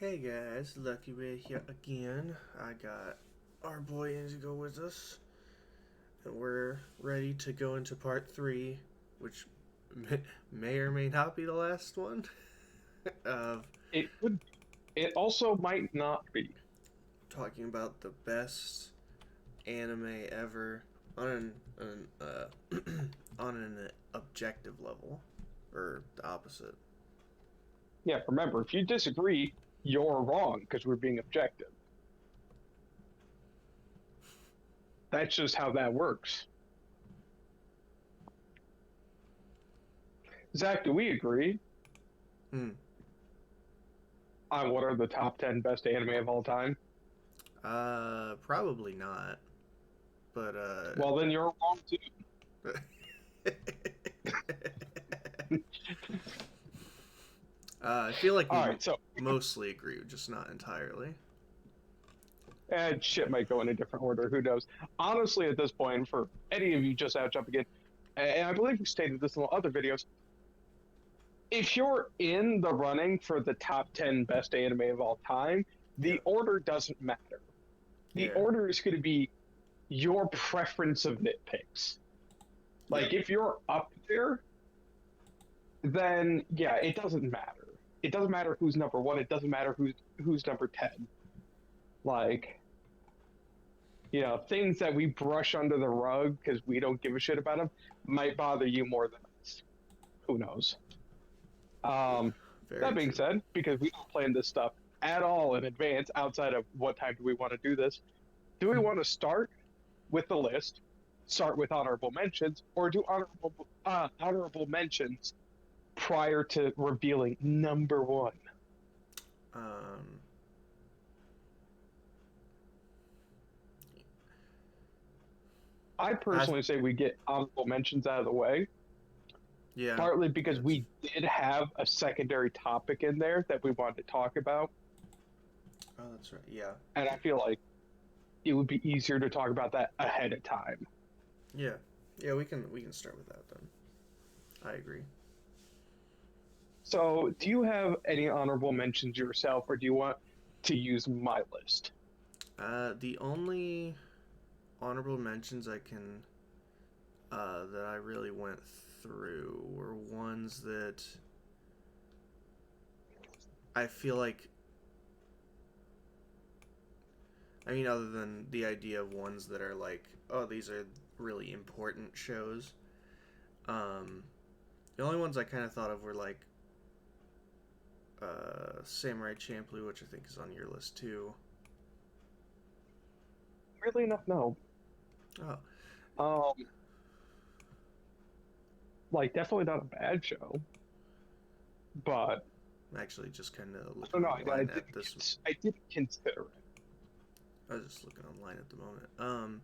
Hey guys, Lucky Ray here again. I got our boy Indigo with us, and we're ready to go into part three, which may or may not be the last one of It would. It also might not be. talking about the best anime ever on an objective level, or the opposite. Yeah, remember, if you disagree, you're wrong because we're being objective. That's just how that works. Zach, do we agree Hmm. on what are the top 10 best anime of all time? Probably not, but Well, then you're wrong too. I feel like All we right, so, mostly agree, just not entirely. and shit might go in a different order. Who knows? Honestly, at this point, for any of you just out jumping in, and I believe we stated this in other videos, if you're in the running for the top 10 best anime of all time, Yeah, the order doesn't matter. The yeah, order is going to be your preference of nitpicks. yeah, Like if you're up there, then yeah, it doesn't matter. It doesn't matter who's number one. It doesn't matter who's number 10. Like, things that we brush under the rug because we don't give a shit about them might bother you more than us. Who knows? Um, very that being true. said, because we don't plan this stuff at all in advance, outside of what time do we want to do this? Do we want to start with the list, start with honorable mentions, or do honorable mentions prior to revealing number one? Um, I I personally say we get honorable mentions out of the way, yeah, partly because that's we did have a secondary topic in there that we wanted to talk about, that's right. Yeah, and I feel like it would be easier to talk about that ahead of time. yeah, yeah. We can start with that then. I agree. So, do you have any honorable mentions yourself, or do you want to use my list? The only honorable mentions I can that I really went through were ones that I feel like. I mean, other than the idea of ones that are like, oh, these are really important shows. Um, the only ones I kind of thought of were like Samurai Champloo, which I think is on your list too. Really enough, no. Oh, Um, like definitely not a bad show, but I'm actually just kind of I looking don't know. online at this. I didn't consider it. I was just looking online at the moment.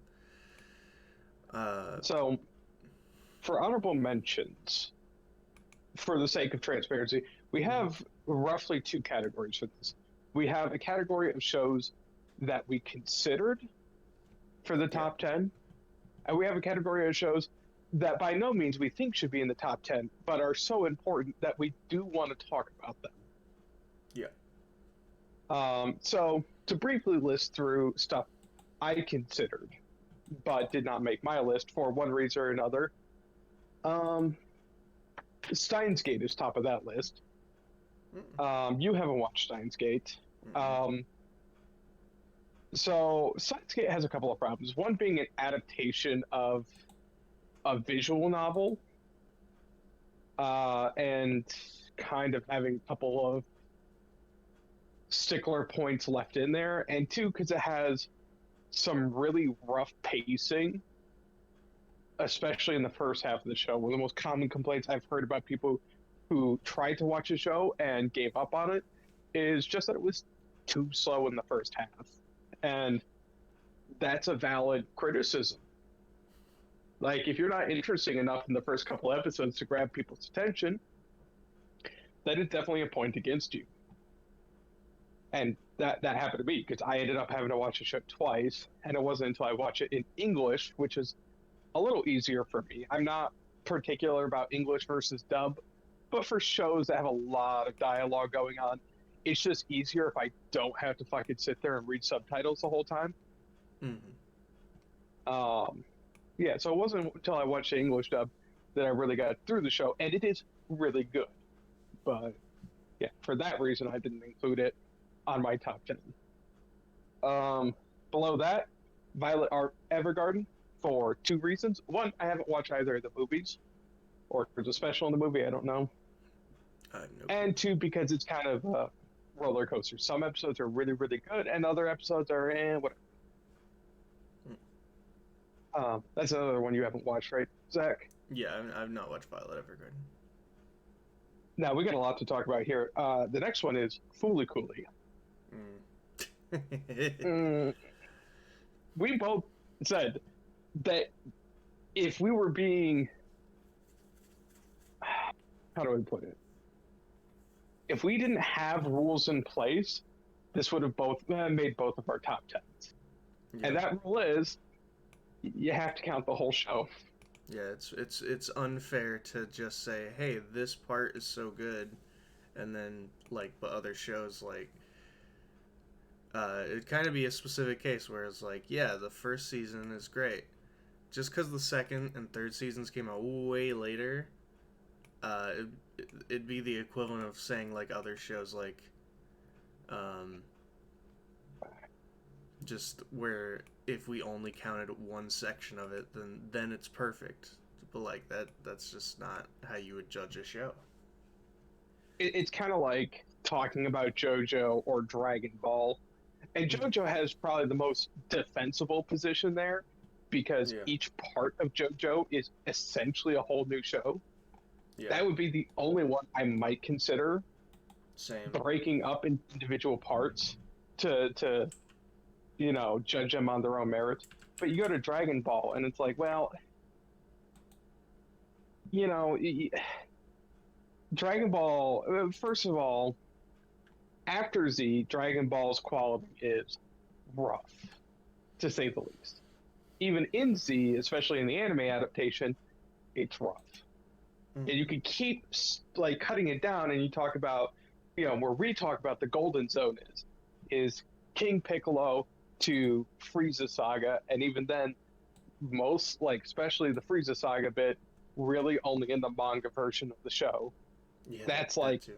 Uh, So for honorable mentions, for the sake of transparency, we mm, have roughly two categories for this. We have a category of shows that we considered for the yeah, top 10, and we have a category of shows that by no means we think should be in the top 10, but are so important that we do want to talk about them. yeah. So to briefly list through stuff I considered, but did not make my list for one reason or another. Um, Steins Gate is top of that list. Mm-mm, You haven't watched Steins Gate. mm-mm. Um, so Steins Gate has a couple of problems. One being an adaptation of a visual novel, and kind of having a couple of stickler points left in there, and two, because it has some really rough pacing, especially in the first half of the show. One of the most common complaints I've heard about people who tried to watch a show and gave up on it is just that it was too slow in the first half. And that's a valid criticism. Like, if you're not interesting enough in the first couple episodes to grab people's attention, that is definitely a point against you. And that happened to me because I ended up having to watch a show twice, and it wasn't until I watched it in English, which is a little easier for me. I'm not particular about English versus dub, but for shows that have a lot of dialogue going on, it's just easier if I don't have to fucking sit there and read subtitles the whole time. Um, yeah, so it wasn't until I watched the English dub that I really got through the show, and it is really good. But yeah, for that reason, I didn't include it on my top 10. Below that, Violet Art Evergarden for two reasons. One, I haven't watched either of the movies, or if there's a special in the movie, I don't know. No. And two, because it's kind of a roller coaster. Some episodes are really, really good, and other episodes are whatever. That's another one you haven't watched, right, Zach? Yeah, I've not watched Violet Evergarden. Now, we got a lot to talk about here. The next one is Fooly Cooly. We both said that if we were being... How do I put it? If we didn't have rules in place, this would have made both of our top 10s. Yeah. And that rule is, you have to count the whole show. Yeah, it's unfair to just say, hey, this part is so good, and then, like, but other shows, like, it'd kind of be a specific case where it's like, yeah, the first season is great. Just because the second and third seasons came out way later, it'd be the equivalent of saying, like, other shows, like, just where if we only counted one section of it, then it's perfect. But, like, that's just not how you would judge a show. It's kind of like talking about JoJo or Dragon Ball. And JoJo has probably the most defensible position there because each part of JoJo is essentially a whole new show. Yeah. That would be the only one I might consider breaking up in individual parts to judge them on their own merits. But you go to Dragon Ball and it's like, well, Dragon Ball, first of all, after Z, Dragon Ball's quality is rough, to say the least. Even in Z, especially in the anime adaptation, it's rough. And you can keep like cutting it down, and you talk about, where we talk about the Golden Zone is King Piccolo to Frieza Saga, and even then, most, like, especially the Frieza Saga bit, really only in the manga version of the show. Yeah, that's like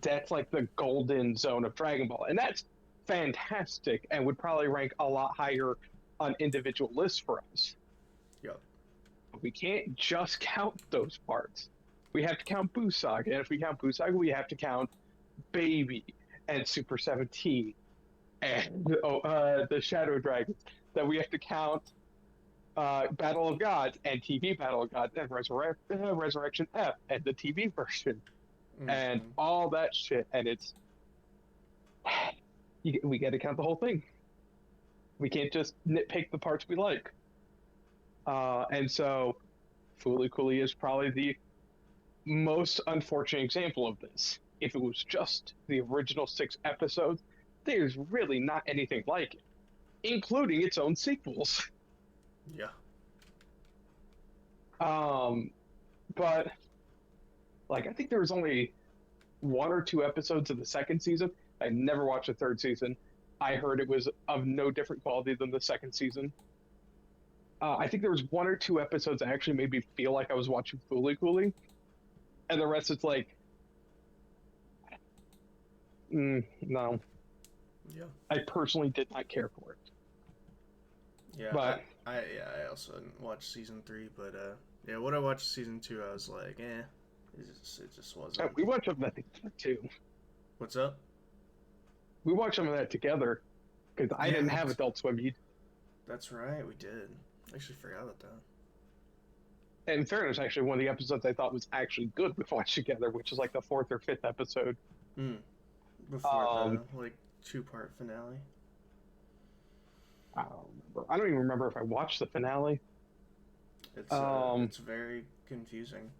the Golden Zone of Dragon Ball, and that's fantastic, and would probably rank a lot higher on individual lists for us. Yep. We can't just count those parts. We have to count Buu Saga, and if we count Buu Saga, we have to count Baby and Super 17 and the Shadow Dragons. Then we have to count Battle of Gods and TV Battle of Gods and Resurrection F and the TV version and all that shit. And it's we got to count the whole thing. We can't just nitpick the parts we like. And so, Fooly Cooly is probably the most unfortunate example of this. If it was just the original 6 episodes, there's really not anything like it, including its own sequels. Yeah. But, like, I think there was only 1 or 2 episodes of the second season. I never watched the third season. I heard it was of no different quality than the second season. I think there was 1 or 2 episodes that actually made me feel like I was watching Fooly Cooly. And the rest, it's like, no. Yeah. I personally did not care for it. Yeah, but I also didn't watch season 3, but when I watched season 2, I was like, it just wasn't. We watched some of that together too. What's up? We watched some of that together because I didn't have Adult Swim. That's right, we did. I actually forgot about that. In fairness, actually, one of the episodes I thought was actually good we watched together, which is like the 4th or 5th episode. Before the 2-part finale. I don't remember. I don't even remember if I watched the finale. It's very confusing.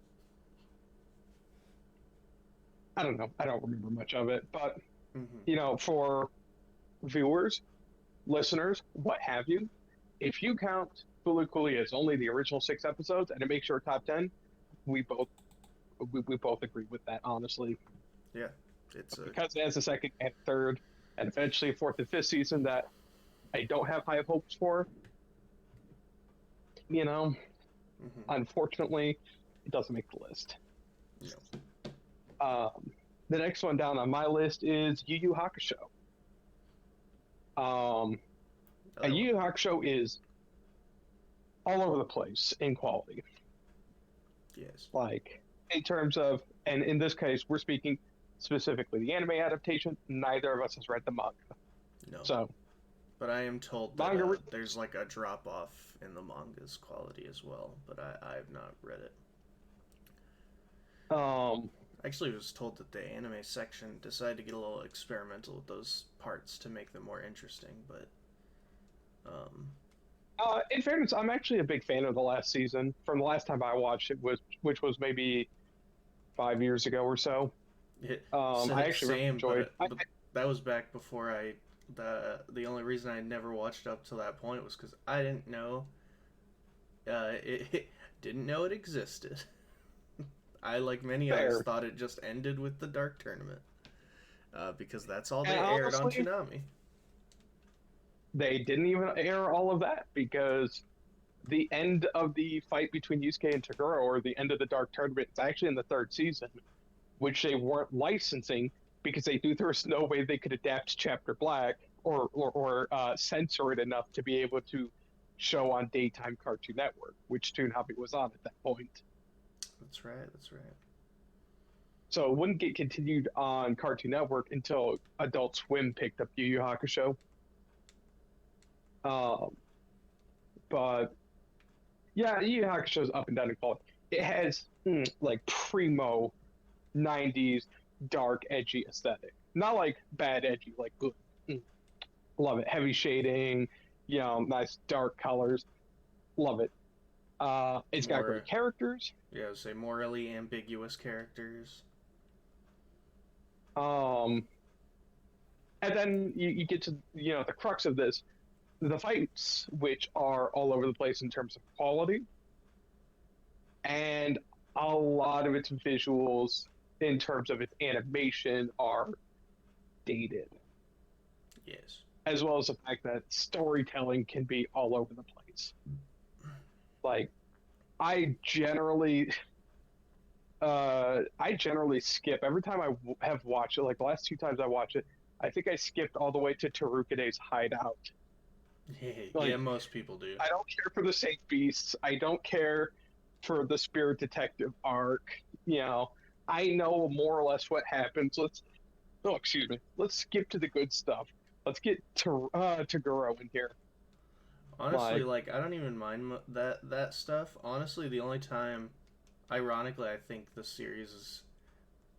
I don't know. I don't remember much of it, but for viewers, listeners, what have you, if you count Fooly Cooly as only the original 6 episodes and it makes your top 10, we both agree with that, honestly. Yeah. It's a Because it has a second and third, and eventually a fourth and fifth season that I don't have high hopes for. You know, unfortunately, it doesn't make the list. no. The next one down on my list is Yu Yu Hakusho. And Yu Yu Hakusho is all over the place in quality. Yes. Like, in terms of, and in this case, we're speaking specifically the anime adaptation. Neither of us has read the manga. No. So, but I am told that there's like a drop off in the manga's quality as well, but I have not read it. I actually was told that the anime section decided to get a little experimental with those parts to make them more interesting, but in fairness, I'm actually a big fan of the last season. From the last time I watched it, which was maybe 5 years ago or so. I actually really enjoyed. But that was back before the only reason I never watched up to that point was because I didn't know didn't know it existed. I, like many others, thought it just ended with the Dark Tournament because that's all they aired on Toonami. They didn't even air all of that because the end of the fight between Yusuke and Toguro, or the end of the Dark Tournament, is actually in the third season, which they weren't licensing because they knew there was no way they could adapt Chapter Black or censor it enough to be able to show on daytime Cartoon Network, which Toonami was on at that point. That's right. So it wouldn't get continued on Cartoon Network until Adult Swim picked up Yu Yu Hakusho. But yeah, Yu Yu Hakusho's up and down in quality. It has like primo 90s dark edgy aesthetic. Not like bad edgy, like good. Love it. Heavy shading, nice dark colors. Love it. It's got great characters. Yeah, I would say morally ambiguous characters. And then you get to the crux of this, the fights, which are all over the place in terms of quality, and a lot of its visuals in terms of its animation are dated. Yes. As well as the fact that storytelling can be all over the place. Like, I generally skip every time I have watched it. Like the last 2 times I watched it, I think I skipped all the way to Tarukade's hideout. Yeah, most people do. I don't care for the Saint Beasts. I don't care for the Spirit Detective arc. I know more or less what happens. Let's skip to the good stuff. Let's get to Toguro in here. Honestly, like I don't even mind that stuff. Honestly, the only time, ironically, I think the series is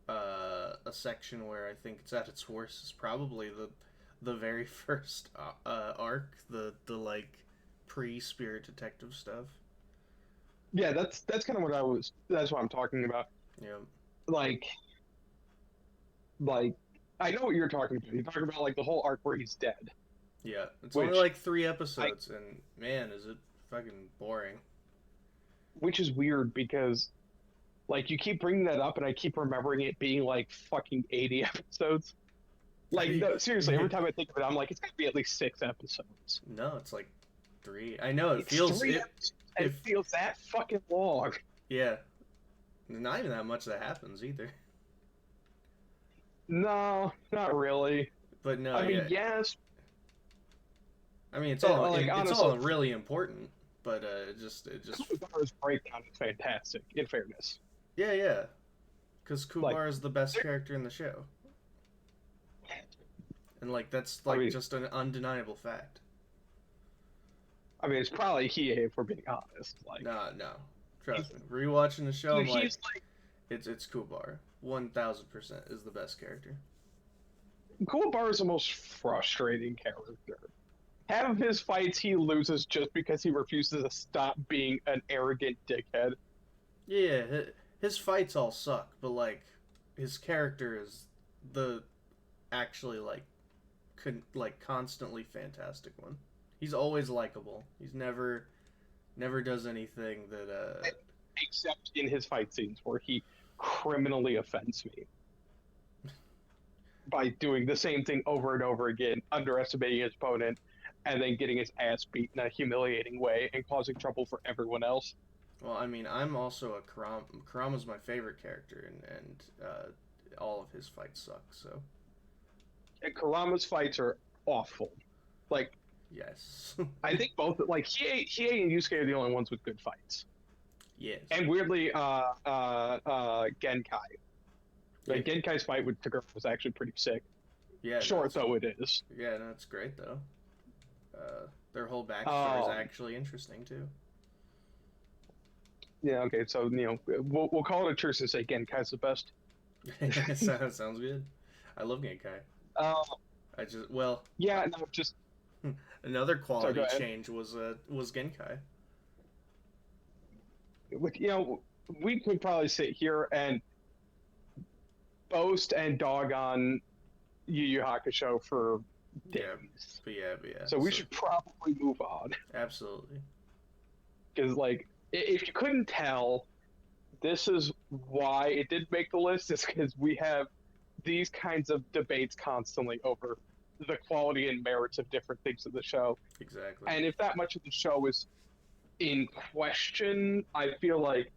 a section where I think it's at its worst is probably the very first arc, the like pre-Spirit Detective stuff. Yeah, that's kind of that's what I'm talking about. Yeah. Like I know what you're talking about. You're talking about like the whole arc where he's dead. Yeah, it's only like 3 episodes, and man, is it fucking boring. Which is weird because, like, you keep bringing that up, and I keep remembering it being like fucking 80 episodes. Like, no, seriously, every time I think of it, I'm like, it's gonna be at least 6 episodes. No, it's like 3. I know it feels that fucking long. Yeah, not even that much that happens either. No, not really. But no, I mean, yes. I mean, it's all like, it's all really important, but it just Kuwabara's breakdown is fantastic. In fairness. Yeah, because Kuwabara is the best character in the show, and like that's like just an undeniable fact. I mean, it's probably Hiei if we're being honest. Like, no, trust me. Rewatching the show, I'm like, it's Kuwabara. 1000% is the best character. Kuwabara is the most frustrating character. Half of his fights he loses just because he refuses to stop being an arrogant dickhead. Yeah, his fights all suck, but like his character is the actually like constantly fantastic one. He's always likable. He's never does anything that except in his fight scenes where he criminally offends me. by doing the same thing over and over again, underestimating his opponent, and then getting his ass beat in a humiliating way and causing trouble for everyone else. Well, I mean, I'm also a Kurama. Kurama's my favorite character, and all of his fights suck. So And Kurama's fights are awful. Like, yes, I think both, like, Hiei and Yusuke are the only ones with good fights. yes, And weirdly, Genkai. Like, yeah, Genkai's fight with Toguro was actually pretty sick. yeah. Short, though, it is. Yeah, no, it's great though. Their whole backstory is Oh. actually interesting too. Yeah, okay, so, we'll call it a truce and say Genkai's the best. Sounds good. I love Genkai. Uh, I just well, yeah, no, just, another quality go ahead. change was Genkai. like, we could probably sit here and boast and dog on Yu Yu Hakusho for days. But yeah. So we should probably move on. Absolutely. Because, like, if you couldn't tell, this is why it did make the list, is because we have these kinds of debates constantly over the quality and merits of different things of the show. Exactly. And if that much of the show is in question, I feel like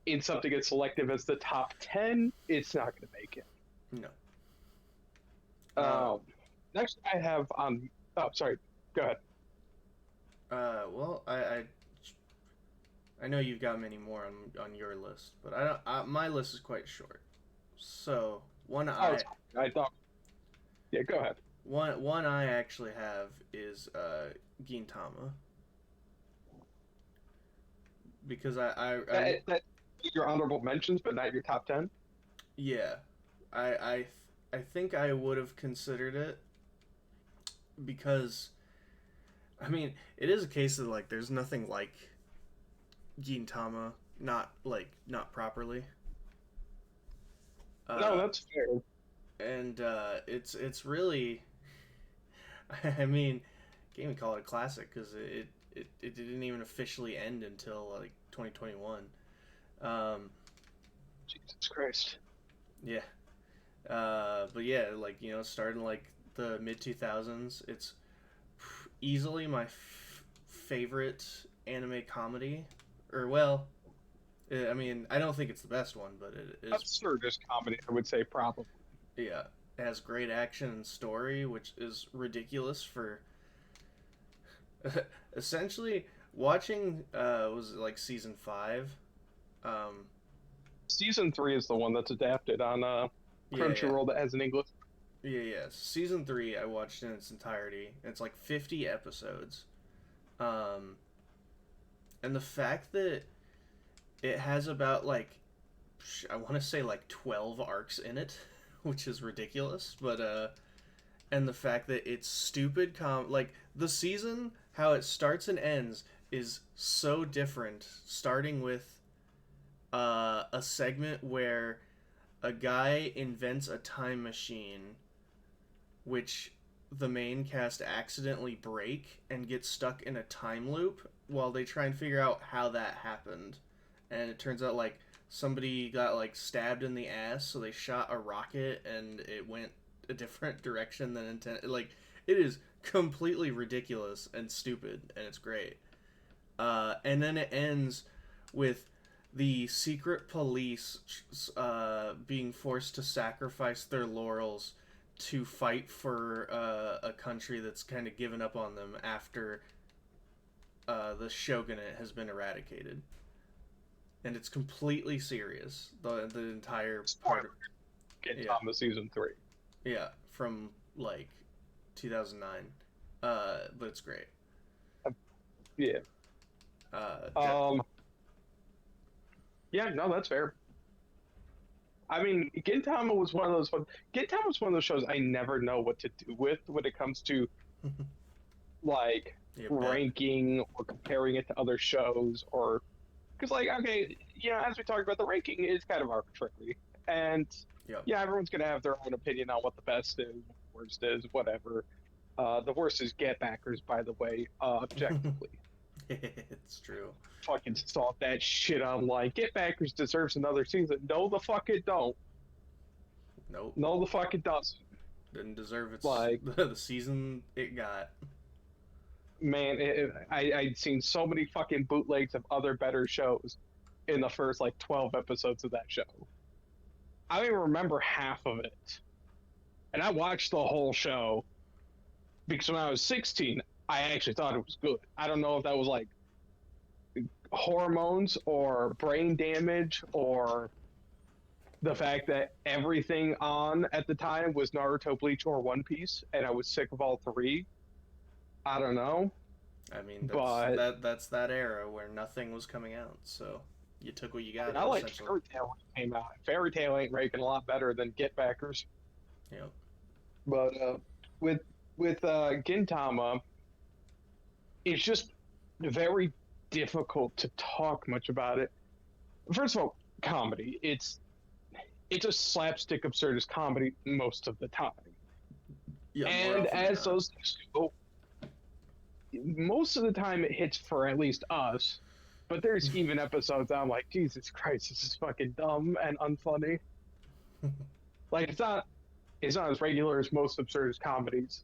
in something as selective as the top 10, it's not going to make it. No. Next, I have on. Oh, sorry. Go ahead. Well, I know you've got many more on your list, but my list is quite short. So I thought. Yeah, go ahead. one I actually have is Gintama, because That your honorable mentions, but not your top 10. yeah, I think I would have considered it because, I mean, it is a case of like there's nothing like Gintama, not properly. No, that's fair. And it's really, I mean, can't even call it a classic because it didn't even officially end until like 2021. Jesus Christ. Yeah. But yeah, like, starting like the mid 2000s, it's easily my favorite anime comedy. Or, well, I mean, I don't think it's the best one, but it is. Absurdist comedy, I would say, probably. Yeah. It has great action and story, which is ridiculous for. Essentially, watching, was it like season 5? Season 3 is the one that's adapted on Crunchyroll that has an English. Yeah. Season 3 I watched in its entirety. It's like 50 episodes. And the fact that it has about like, I want to say like 12 arcs in it, which is ridiculous, but and the fact that it's stupid like the season, how it starts and ends is so different, starting with a segment where a guy invents a time machine which the main cast accidentally break and get stuck in a time loop while they try and figure out how that happened. And it turns out like somebody got like stabbed in the ass, so they shot a rocket and it went a different direction than intended. Like, it is completely ridiculous and stupid, and it's great. And then it ends with the secret police being forced to sacrifice their laurels to fight for a country that's kind of given up on them after the shogunate has been eradicated. And it's completely serious. The entire part of Gintama season 3. Yeah, from like 2009. But it's great. Yeah. Yeah, no, that's fair. I mean, Gintama was one of those. Gintama was one of those shows I never know what to do with when it comes to like ranking or comparing it to other shows, or because like, okay, as we talked about, the ranking is kind of arbitrary, and everyone's gonna have their own opinion on what the best is, what the worst is, whatever. The worst is Get Backers, by the way, objectively. It's true. Fucking saw that shit online. Get Backers deserves another season. No, the fuck it don't. Nope. No, the fuck it doesn't. Didn't deserve its Like, the season it got. man, I'd seen so many fucking bootlegs of other better shows in the first like 12 episodes of that show. I don't even remember half of it. And I watched the whole show because when I was 16, I actually thought it was good. I don't know if that was like hormones or brain damage or the fact that everything on at the time was Naruto, Bleach, or One Piece, and I was sick of all three. I don't know, I mean, but that's that era where nothing was coming out, so you took what you got. I like Essentially. Fairy Tail when it came out. Fairy Tail ain't ranking a lot better than Get Backers. Yep. But with Gintama, it's just very difficult to talk much about it. First of all, comedy. It's a slapstick absurdist comedy most of the time. Yeah. And as those go, most of the time it hits for at least us. But there's even episodes I'm like, Jesus Christ, this is fucking dumb and unfunny. Like it's not as regular as most absurdist comedies,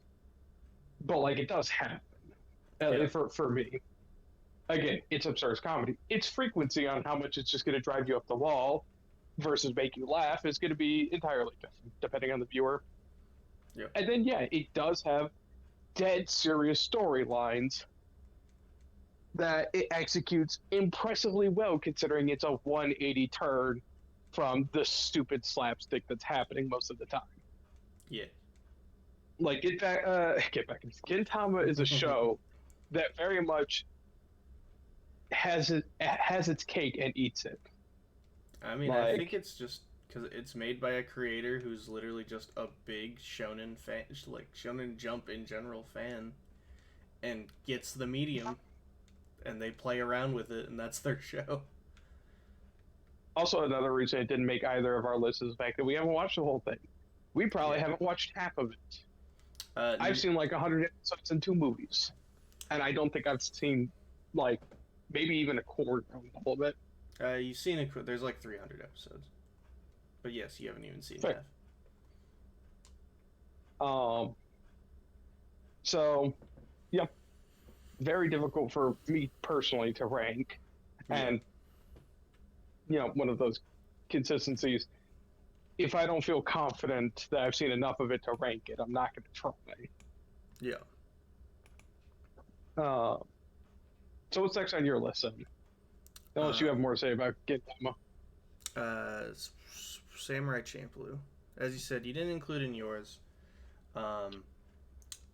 but like it does happen. Yeah. For me. Again, it's absurdist comedy. Its frequency on how much it's just going to drive you up the wall versus make you laugh is going to be entirely different depending on the viewer. Yep. And then yeah, it does have dead serious storylines that it executes impressively well considering it's a 180 turn from the stupid slapstick that's happening most of the time. Yeah. Like Get Back Gintama is a show that very much has its cake and eats it. I mean, I think it's just because it's made by a creator who's literally just a big shonen fan, like Shonen Jump in general fan, and gets the medium, and they play around with it, and that's their show. Also, another reason it didn't make either of our lists is the fact that we haven't watched the whole thing. We probably haven't watched half of it. I've seen like 100 episodes and 2 movies, and I don't think I've seen like maybe even a quarter of the whole bit. You've seen there's like 300 episodes, but yes, you haven't even seen Fair. half. So, yep, very difficult for me personally to rank, and you know, one of those consistencies. If I don't feel confident that I've seen enough of it to rank it, I'm not going to try. Yeah. So what's next on your list, then? Unless you have more to say about Gintama. Samurai Champloo. As you said, you didn't include in yours.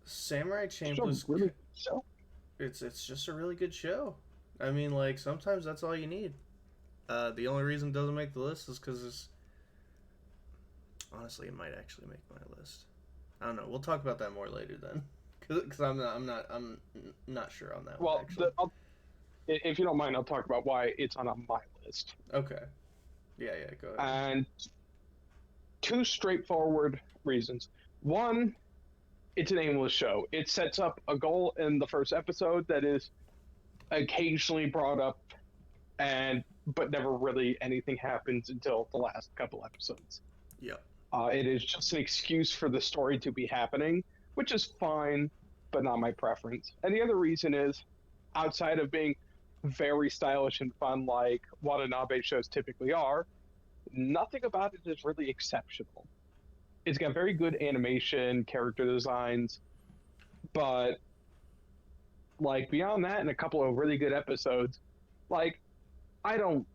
Samurai Champloo's really good show. It's just a really good show. I mean, like sometimes that's all you need. The only reason it doesn't make the list is because honestly, it might actually make my list. I don't know. We'll talk about that more later then, because I'm not sure on that one. Actually. If you don't mind, I'll talk about why it's on my list. Okay. Yeah, go ahead. And 2 straightforward reasons. One, it's an aimless show. It sets up a goal in the first episode that is occasionally brought up, but never really anything happens until the last couple episodes. Yep. It is just an excuse for the story to be happening, which is fine, but not my preference. And the other reason is, outside of being very stylish and fun like Watanabe shows typically are, nothing about it is really exceptional. It's got very good animation, character designs, but like beyond that and a couple of really good episodes, like I don't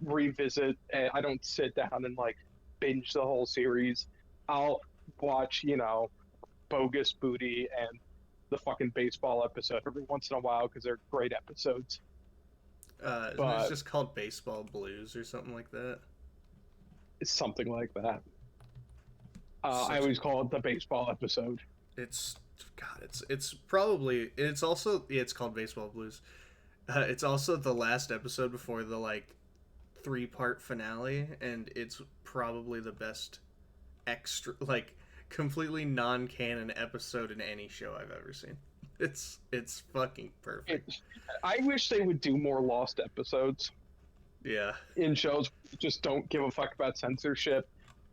revisit, I don't sit down and like binge the whole series. I'll watch, Bogus Booty and the fucking baseball episode every once in a while because they're great episodes. Isn't it just called Baseball Blues or something like that? It's something like that. I always call it the baseball episode. It's called Baseball Blues. It's also the last episode before the like 3-part finale, and it's probably the best extra like completely non-canon episode in any show I've ever seen. It's fucking perfect. I wish they would do more lost episodes. Yeah. In shows, just don't give a fuck about censorship.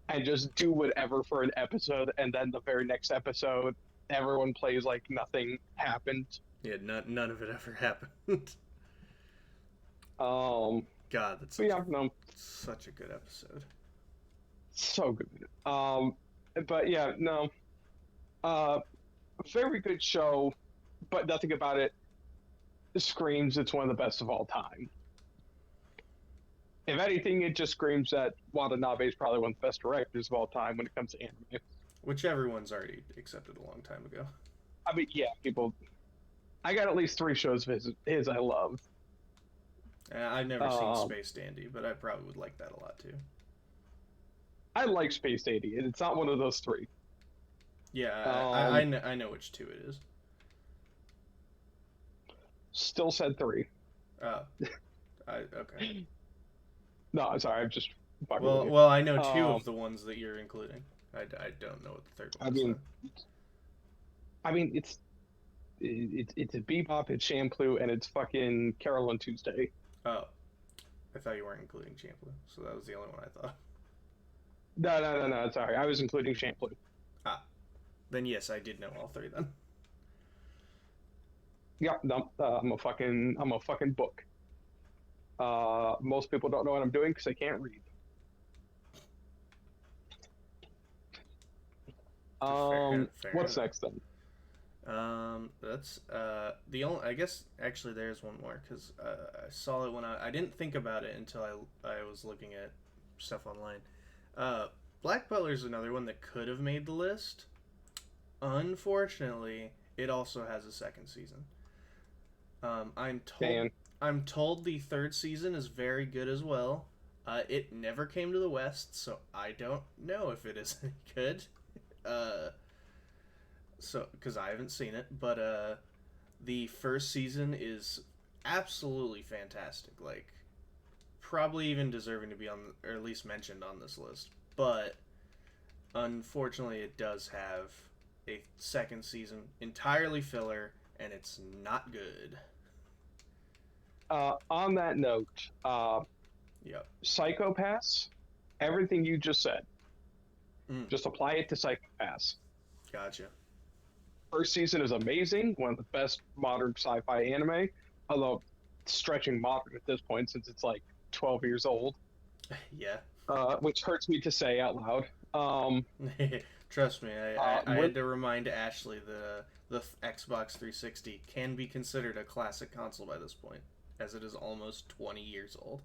and just do whatever for an episode, and then the very next episode, everyone plays like nothing happened. Yeah, none of it ever happened. Um, God, that's but yeah, no, such a good episode. so good. But yeah, no, uh, very good show, but nothing about it screams it's one of the best of all time. If anything, it just screams that Watanabe is probably one of the best directors of all time when it comes to anime. Which everyone's already accepted a long time ago. I mean, yeah, people. I got at least 3 shows of his I love. I've never seen Space Dandy, but I probably would like that a lot too. I like Space Dandy, and it's not one of those 3. Yeah, I know which 2 it is. Still said 3. Oh, okay. No, I'm sorry, I'm just. Well, I know 2 of the ones that you're including. I don't know what the third one is. I mean, it's a Bebop, it's Shampoo, and it's fucking Carol and Tuesday. Oh, I thought you weren't including Shampoo, so that was the only one I thought. No. Sorry, I was including Shampoo. Ah, then yes, I did know all 3 then. Yeah, no, I'm a fucking book. Most people don't know what I'm doing because they can't read. Fair What's enough. next then? That's the only. I guess actually there's one more because I saw it when I didn't think about it until I was looking at stuff online. Black Butler's another one that could have made the list. Unfortunately, it also has a second season. I'm told the third season is very good as well. It never came to the West, so I don't know if it is any good. So because I haven't seen it, but the first season is absolutely fantastic. Like, probably even deserving to be on, or at least mentioned on this list. But unfortunately, it does have a second season, entirely filler, and it's not good. On that note, Yep. Psycho-Pass, everything you just said, just apply it to Psycho-Pass. Gotcha. First season is amazing, one of the best modern sci-fi anime, although stretching modern at this point since it's like 12 years old. Yeah. Which hurts me to say out loud. Trust me, I had to remind Ashley that the Xbox 360 can be considered a classic console by this point, as it is almost 20 years old.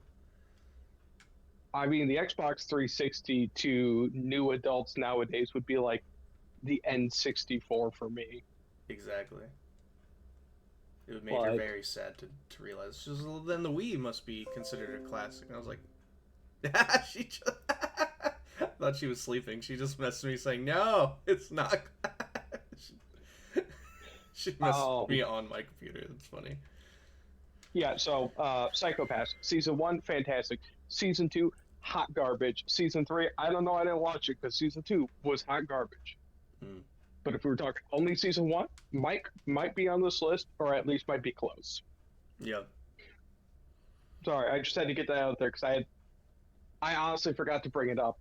I mean, the Xbox 360 to new adults nowadays would be like the N64 for me. Exactly. It would make her very sad to realize. She's, well, then the Wii must be considered a classic. And I was like, she just I thought she was sleeping. She just messaged me saying, no, it's not. She messaged me on my computer. That's funny. Yeah, so Psycho-Pass. Season 1, fantastic. Season 2, hot garbage. Season 3, I don't know, I didn't watch it because Season 2 was hot garbage. But if we were talking only Season 1, might be on this list, or at least might be close. Yeah. Sorry, I just had to get that out there because I honestly forgot to bring it up.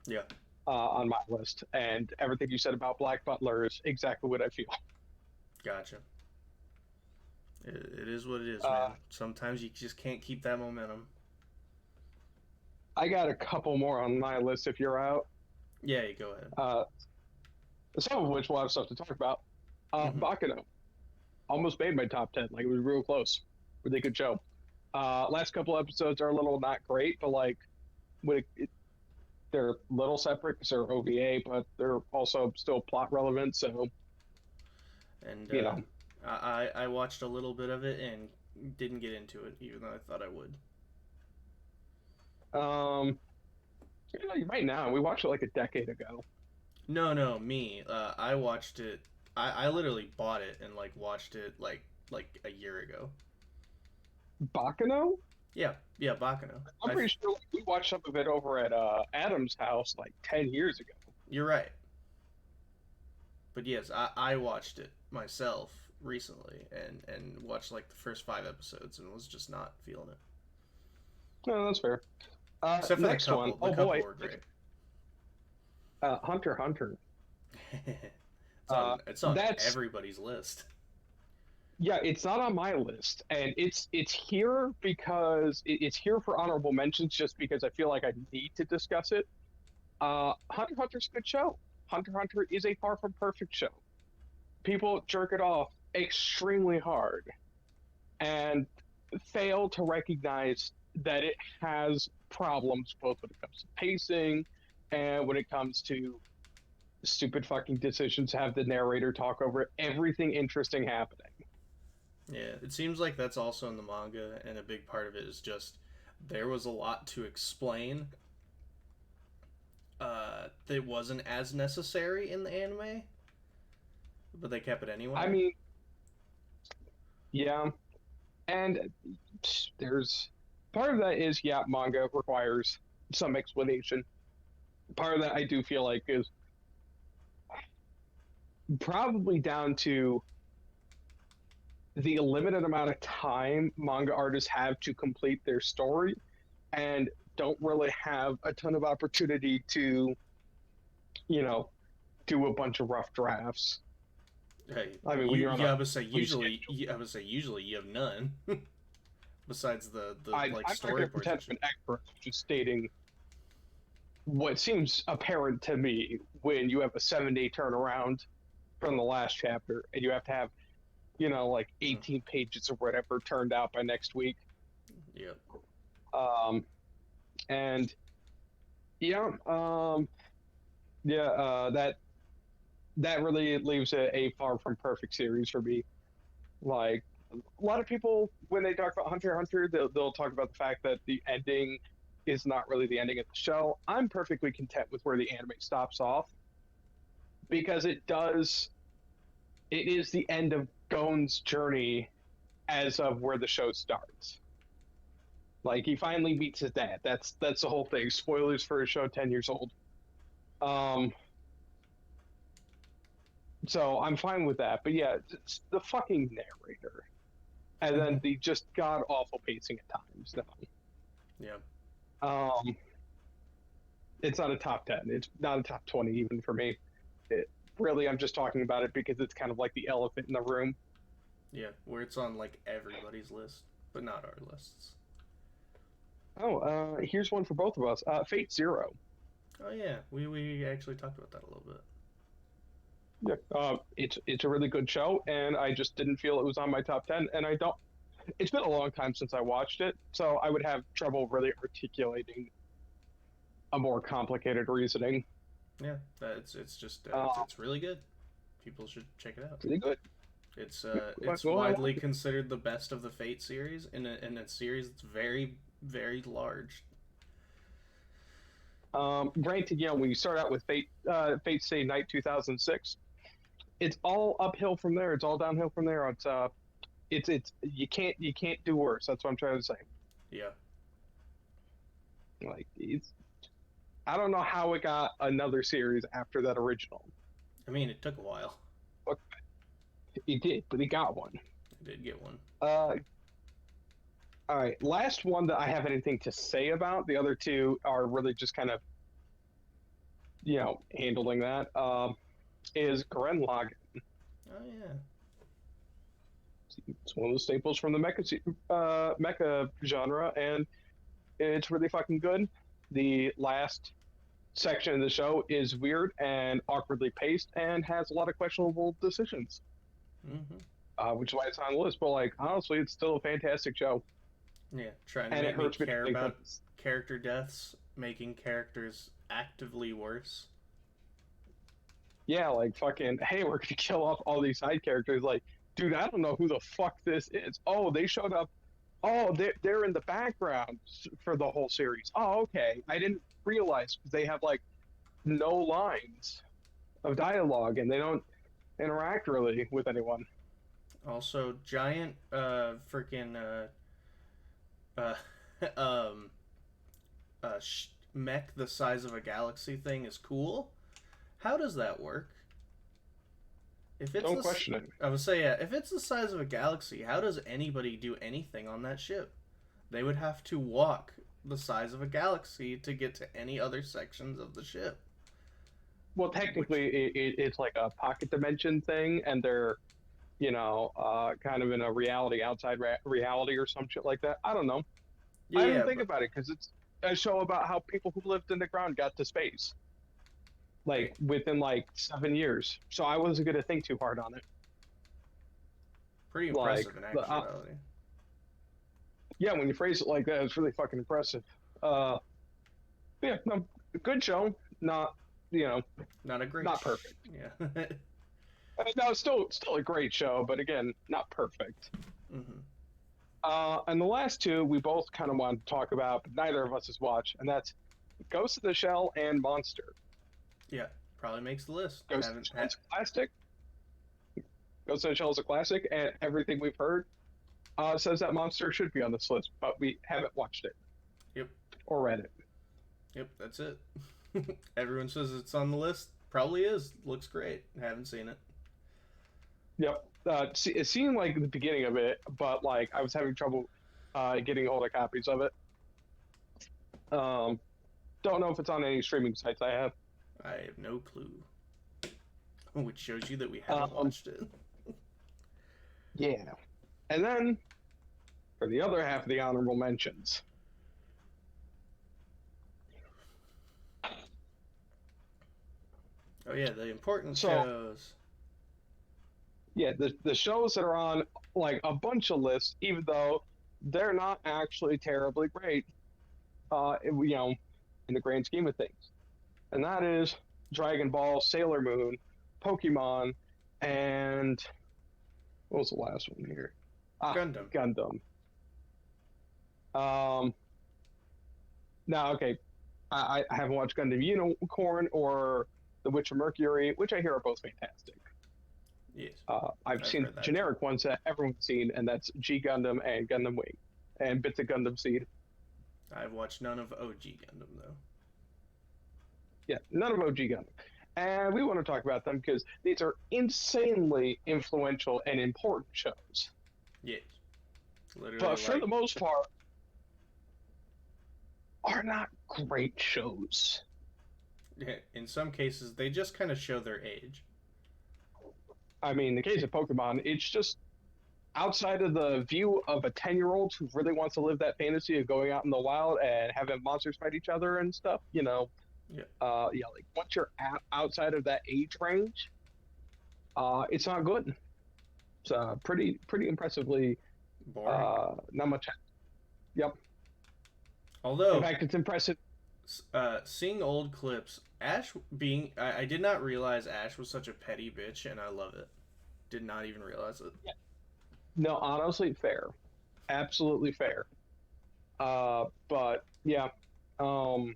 Yeah. On my list, and everything you said about Black Butler is exactly what I feel. Gotcha. It is what it is, man. Sometimes you just can't keep that momentum. I got a couple more on my list if you're out. Yeah, you go ahead. Some of which we'll have stuff to talk about. Baccano. Almost made my top 10. Like, it was real close. Really good show. Last couple episodes are a little not great, but like, they're a little separate because they're OVA, but they're also still plot relevant, so... And, I watched a little bit of it and didn't get into it, even though I thought I would. You might now. We watched it like a decade ago. No, me. I watched it. I literally bought it and like watched it like a year ago. Baccano? Yeah, Baccano. I'm pretty sure we watched some of it over at Adam's house like 10 years ago. You're right. But yes, I watched it myself recently and watched like the first 5 episodes and was just not feeling it. No, that's fair. Except for next the couple. One. The couple were great. Hunter x Hunter. it's Uh, on that's everybody's list. Yeah, it's not on my list, and it's here because it's here for honorable mentions, just because I feel like I need to discuss it. Hunter x Hunter's a good show. Hunter x Hunter is a far from perfect show. People jerk it off extremely hard and fail to recognize that it has problems both when it comes to pacing and when it comes to stupid fucking decisions, have the narrator talk over everything interesting happening. Yeah, it seems like that's also in the manga, and a big part of it is just there was a lot to explain that wasn't as necessary in the anime, but they kept it I anyway. mean, yeah, and there's part of that is, yeah, manga requires some explanation. Part of that I do feel like is probably down to the limited amount of time manga artists have to complete their story and don't really have a ton of opportunity to, you know, do a bunch of rough drafts. Hey, I mean, when you're on a I would say complete schedule, usually you have none besides the like I'm not story going to pretend portions. I'm an expert, just stating what seems apparent to me when you have a 7 day turnaround from the last chapter and you have to have, like Mm, 18 pages or whatever turned out by next week. yep. Um, and yeah, yeah, that really leaves a far from perfect series for me. Like a lot of people, when they talk about Hunter x Hunter, they'll talk about the fact that the ending is not really the ending of the show. I'm perfectly content with where the anime stops off because it is the end of Gon's journey as of where the show starts. Like he finally meets his dad. That's the whole thing. Spoilers for a show 10 years old. Um, so I'm fine with that. But yeah, it's the fucking narrator, and then the just god awful pacing at times. Yeah. Um, it's not a top 10. It's not a top 20 even for me. Really, I'm just talking about it because it's kind of like the elephant in the room. Yeah, where it's on like everybody's list, but not our lists. Oh, here's one for both of us. Fate Zero. Oh yeah, we actually talked about that a little bit. Yeah, it's a really good show, and I just didn't feel it was on my top 10. And I don't. It's been a long time since I watched it, so I would have trouble really articulating a more complicated reasoning. Yeah, it's just Uh, it's really good. People should check it out. Really good. It's Well, I widely like it. considered the best of the Fate series in a series that's very large. Granted, when you start out with Fate Stay Night 2006, it's all uphill from there. It's all downhill from there. It's you can't do worse. That's what I'm trying to say. Yeah, Like I don't know how it got another series after that original, I mean it took a while. but it did. But it got one. I did get one. Uh, all right. Last one that I have anything to say about. The other two are really just kind of handling that. Is Gurren Lagann. Oh yeah, It's one of the staples from the mecha genre, and it's really fucking good. The last section of the show is weird and awkwardly paced and has a lot of questionable decisions, mm-hmm. which is why it's on the list. But like honestly, it's still a fantastic show, Yeah. Trying to and it make me hurts me to care think that. about character deaths, making characters actively worse. Yeah, like fucking, hey, we're gonna kill off all these side characters. Like, dude, I don't know who the fuck this is. Oh, they showed up. Oh, they're in the background for the whole series. Oh, okay. I didn't realize because they have like no lines of dialogue and they don't interact really with anyone. Also, giant freaking uh um mech the size of a galaxy thing is cool. How does that work? If it's Don't question it. I would say, yeah, if it's the size of a galaxy, how does anybody do anything on that ship? They would have to walk the size of a galaxy to get to any other sections of the ship. well, which technically, it's like a pocket dimension thing, and they're kind of in a reality outside reality or some shit like that. I don't know. yeah, I didn't yeah, think but about it because it's a show about how people who lived in the ground got to space, like hey, within like 7 years. So I wasn't gonna think too hard on it. pretty Like, impressive in actuality. yeah, when you phrase it like that, it's really fucking impressive. Uh, yeah, no, good show. Not, you know, Not a great, not perfect. yeah. No, still a great show, but again, not perfect. hmm And the last two we both kind of want to talk about, but neither of us has watched, and that's Ghost of the Shell and Monster. Yeah, probably makes the list. Ghost of the Haven't Shell is a classic. Ghost of the Shell is a classic, and everything we've heard says that Monster should be on this list, but we haven't watched it Yep, or read it. yep, that's it. Everyone says it's on the list. Probably is. Looks great. Haven't seen it. Yep. It seemed like the beginning of it, but like I was having trouble getting older copies of it. Um, don't know if it's on any streaming sites I have. I have no clue. Which shows you that we haven't Um, watched it. yeah. And then for the other half of the honorable mentions, Oh yeah, the important so shows. yeah, the shows that are on like a bunch of lists, even though they're not actually terribly great, in the grand scheme of things, and that is Dragon Ball, Sailor Moon, Pokemon, and what was the last one here? Ah, Gundam. Gundam. Um, Now, okay, I haven't watched Gundam Unicorn or The Witch of Mercury, which I hear are both fantastic. Yes, I've I've seen heard that too. generic ones that everyone's seen, and that's G Gundam and Gundam Wing, and bits of Gundam Seed. I've watched none of OG Gundam though. Yeah, none of OG Gundam. And we want to talk about them because these are insanely influential and important shows. Yes, literally But for like the most part, are not great shows. in some cases they just kind of show their age. I mean, in the case of Pokemon, it's just outside of the view of a 10-year-old who really wants to live that fantasy of going out in the wild and having monsters fight each other and stuff, Yeah, yeah, like once you're outside of that age range, it's not good. It's pretty impressively boring. not much. Yep. In Although fact, it's impressive. seeing old clips, Ash being I did not realize Ash was such a petty bitch, and I love it. Did not even realize it. Yeah. No, honestly, fair, absolutely fair. But yeah, um,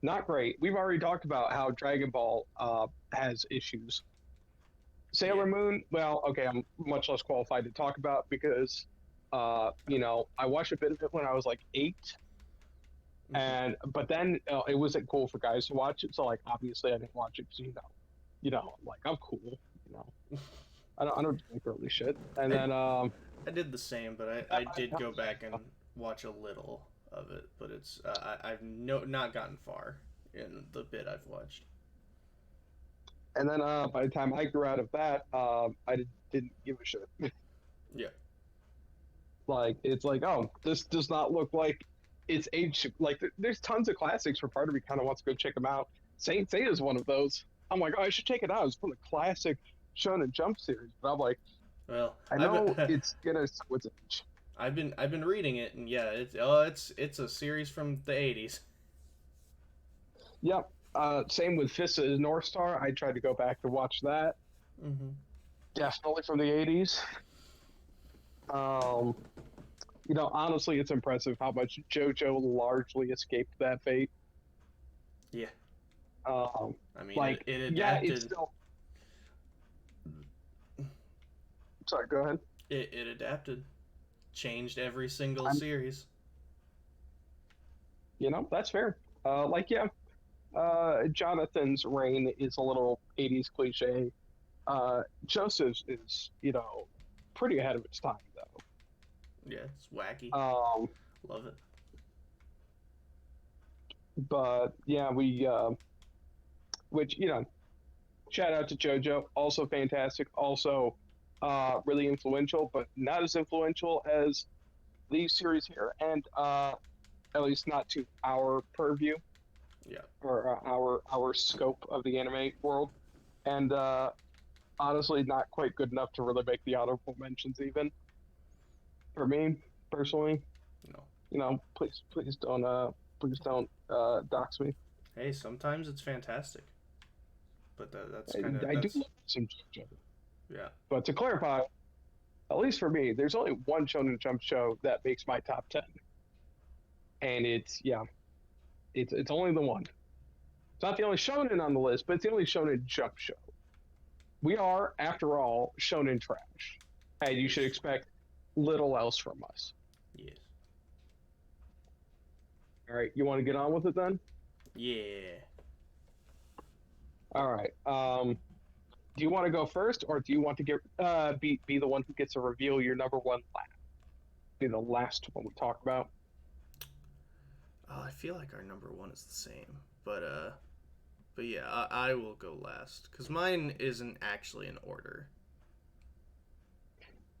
not great. We've already talked about how Dragon Ball has issues. Yeah. Sailor Moon, well, okay, I'm much less qualified to talk about because, I watched a bit of it when I was like 8, hmm and but then it wasn't cool for guys to watch it, so like obviously I didn't watch it because like I'm cool, you know, I don't do girly shit, and I then I did the same, but I did go back and watch a little of it, but it's I've not gotten far in the bit I've watched. by the time I grew out of that, didn't give a shit. Yeah. Like it's like, oh, this does not look like it's age. Like there's tons of classics where part of me kind of wants to go check them out. Saint Seiya is one of those. I'm like, oh, I should check it out. It's from the classic Shonen Jump series, but I'm like, Well, I know it's gonna switch age. I've been reading it, and yeah, it's a series from the '80s. Yep. Same with Fist of the North Star. I tried to go back to watch that. Mm-hmm. Definitely from the '80s. Um, honestly, it's impressive how much JoJo largely escaped that fate. Yeah. Um, I mean, like, it yeah, it's adapted. still. Sorry, go ahead. It adapted, changed every single I'm, series. that's fair. Yeah, Jonathan's reign is a little '80s cliche. Joseph's is, pretty ahead of its time, Yeah, it's wacky. though. Love it. But yeah, we which shout out to JoJo, also fantastic, also really influential, but not as influential as these series here, and at least not to our purview Yeah. or our scope of the anime world, and honestly, not quite good enough to really make the honorable mentions even for me personally. No. Please don't dox me. Hey, sometimes it's fantastic, but that's kind of I do that's love some JoJo, yeah. but to clarify, at least for me, there's only one Shonen Jump show that makes my top 10, and it's only the one. It's not the only shonen on the list, but it's the only Shonen Jump show. We are, after all, shonen trash, and you should expect little else from us. Yes. All right, you want to get on with it then? Yeah. All right. Do you want to go first, or do you want to get be the one who gets to reveal your number one last? Be the last one we talk about. I feel like our number one is the same, but yeah, I will go last because mine isn't actually in order.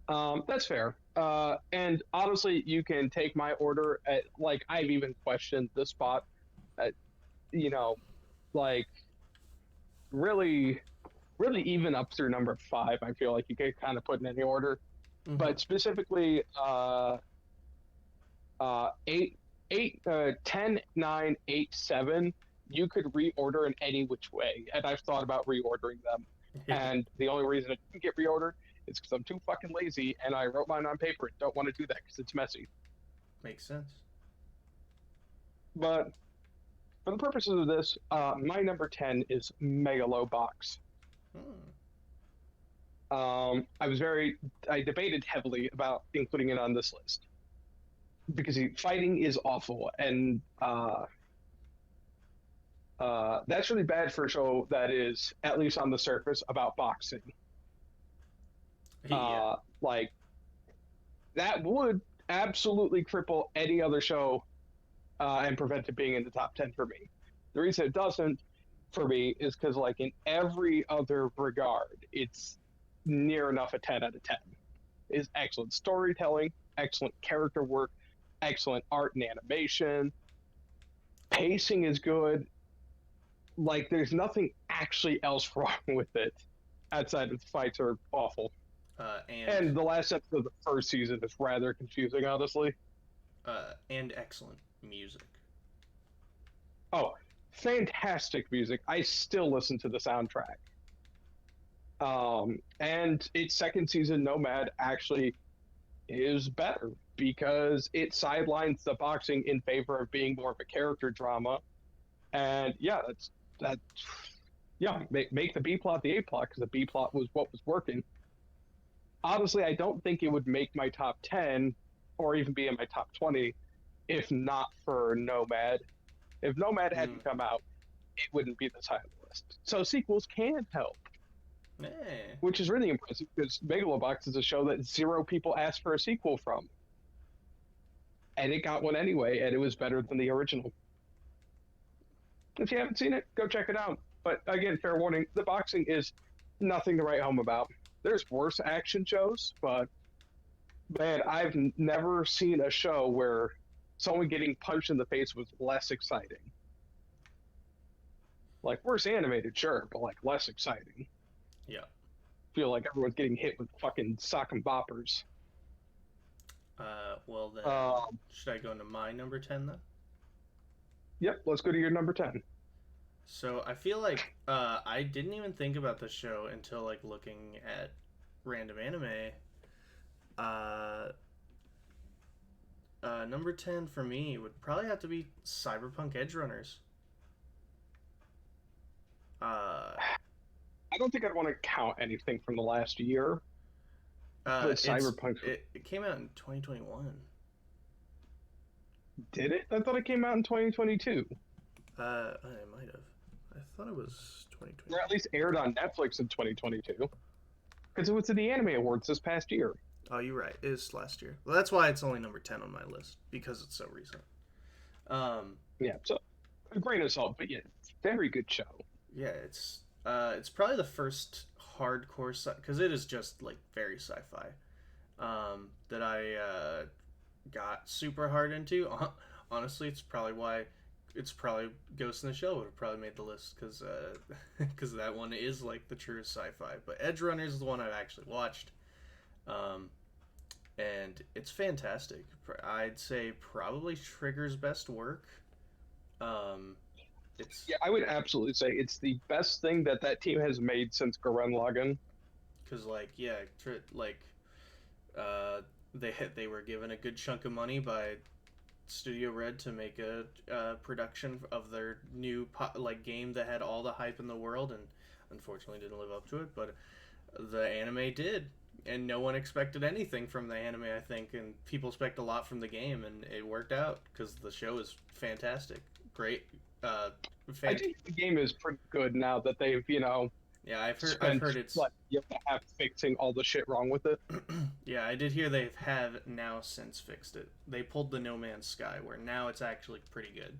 That's fair. And honestly, you can take my order. Like I've even questioned the spot. At, you know, like really, really even up through number 5. I feel like you can kind of put in any order. Mm-hmm. But specifically, 8, 10, 9, 8, 7. You could reorder in any which way, and I've thought about reordering them. And the only reason it didn't get reordered is because I'm too fucking lazy, and I wrote mine on paper and don't want to do that because it's messy. Makes sense. But for the purposes of this, my number 10 is Megalobox. I debated heavily about including it on this list because fighting is awful, and that's really bad for a show that is, at least on the surface, about boxing. Yeah. Like that would absolutely cripple any other show and prevent it being in the top 10 for me. The reason it doesn't for me is because, like, in every other regard, it's near enough a 10 out of 10. It's excellent storytelling, excellent character work, excellent art and animation. Pacing is good. Like, there's nothing actually else wrong with it outside of the fights are awful. And the last episode of the first season is rather confusing, honestly. And excellent music. Oh, fantastic music. I still listen to the soundtrack. And its second season, Nomad, actually is better because it sidelines the boxing in favor of being more of a character drama. And yeah, make the B plot the A plot because the B plot was what was working. Honestly, I don't think it would make my top 10 or even be in my top 20 if not for Nomad. If Nomad hadn't come out, it wouldn't be this high on the list. So sequels can help. Hey. Which is really impressive because Megalobox is a show that 0 people asked for a sequel from. And it got one anyway, and it was better than the original. If you haven't seen it, go check it out. But again, fair warning, the boxing is nothing to write home about. There's worse action shows, but man, I've never seen a show where someone getting punched in the face was less exciting. Like, worse animated, sure, but like less exciting. Yeah. Feel like everyone's getting hit with fucking sock and boppers. Well then, should I go into my number 10 then? Yep, let's go to your number 10. So I feel like I didn't even think about the show until like looking at random anime. Number 10 for me would probably have to be Cyberpunk Edgerunners. I don't think I'd want to count anything from the last year. But Cyberpunk. It came out in 2021. Did it? I thought it came out in 2022. It might have. I thought it was 2020. Or at least aired on Netflix in 2022. Because it was at the Anime Awards this past year. Oh, you're right. It is last year. Well, that's why it's only number 10 on my list, because it's so recent. Yeah, so a grain of salt, but yeah, very good show. Yeah, it's probably the first hardcore because it is just like very sci-fi that I got super hard into. Honestly, it's probably Ghost in the Shell would have probably made the list because that one is like the truest sci-fi. But Edge Runners is the one I've actually watched, um, and it's fantastic. I'd say probably Trigger's best work. Um, it's Yeah, I would absolutely say it's the best thing that that team has made since Gurren Lagann. because like yeah, like uh, they were given a good chunk of money by Studio Red to make a production of their new like game that had all the hype in the world, and unfortunately didn't live up to it. But the anime did, and no one expected anything from the anime. I think, and people expect a lot from the game, and it worked out because the show is fantastic, great. Uh, I fan- think the game is pretty good now that they've, you know, yeah, I've spent heard it's like you have to have fixing all the shit wrong with it. yeah, I did hear they have now since fixed it. They pulled the No Man's Sky, where now it's actually pretty good.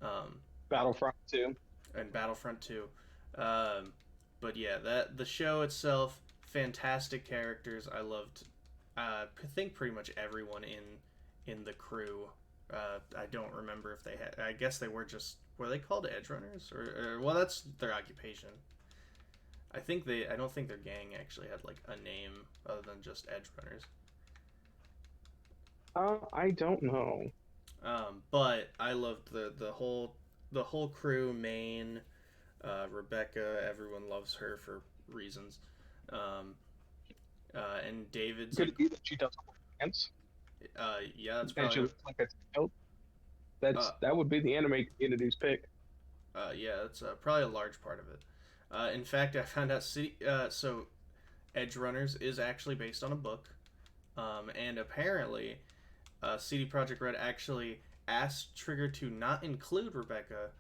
Um, Battlefront 2. and Battlefront 2. Um, but yeah, that the show itself, fantastic characters. I loved. I think pretty much everyone in the crew. I don't remember if they had. I guess they were they called Edge Runners or well, that's their occupation. I don't think their gang actually had like a name other than just Edge Runners. I don't know. But I loved the whole crew. Maine, Rebecca, everyone loves her for reasons. Um, and David's a Could it be that she does dance yeah, that's and she probably looks like a child? That's uh, that would be the anime community's pick. yeah, that's probably a large part of it. In fact, I found out so Edge Runners is actually based on a book, and apparently, CD Projekt Red actually asked Trigger to not include Rebecca,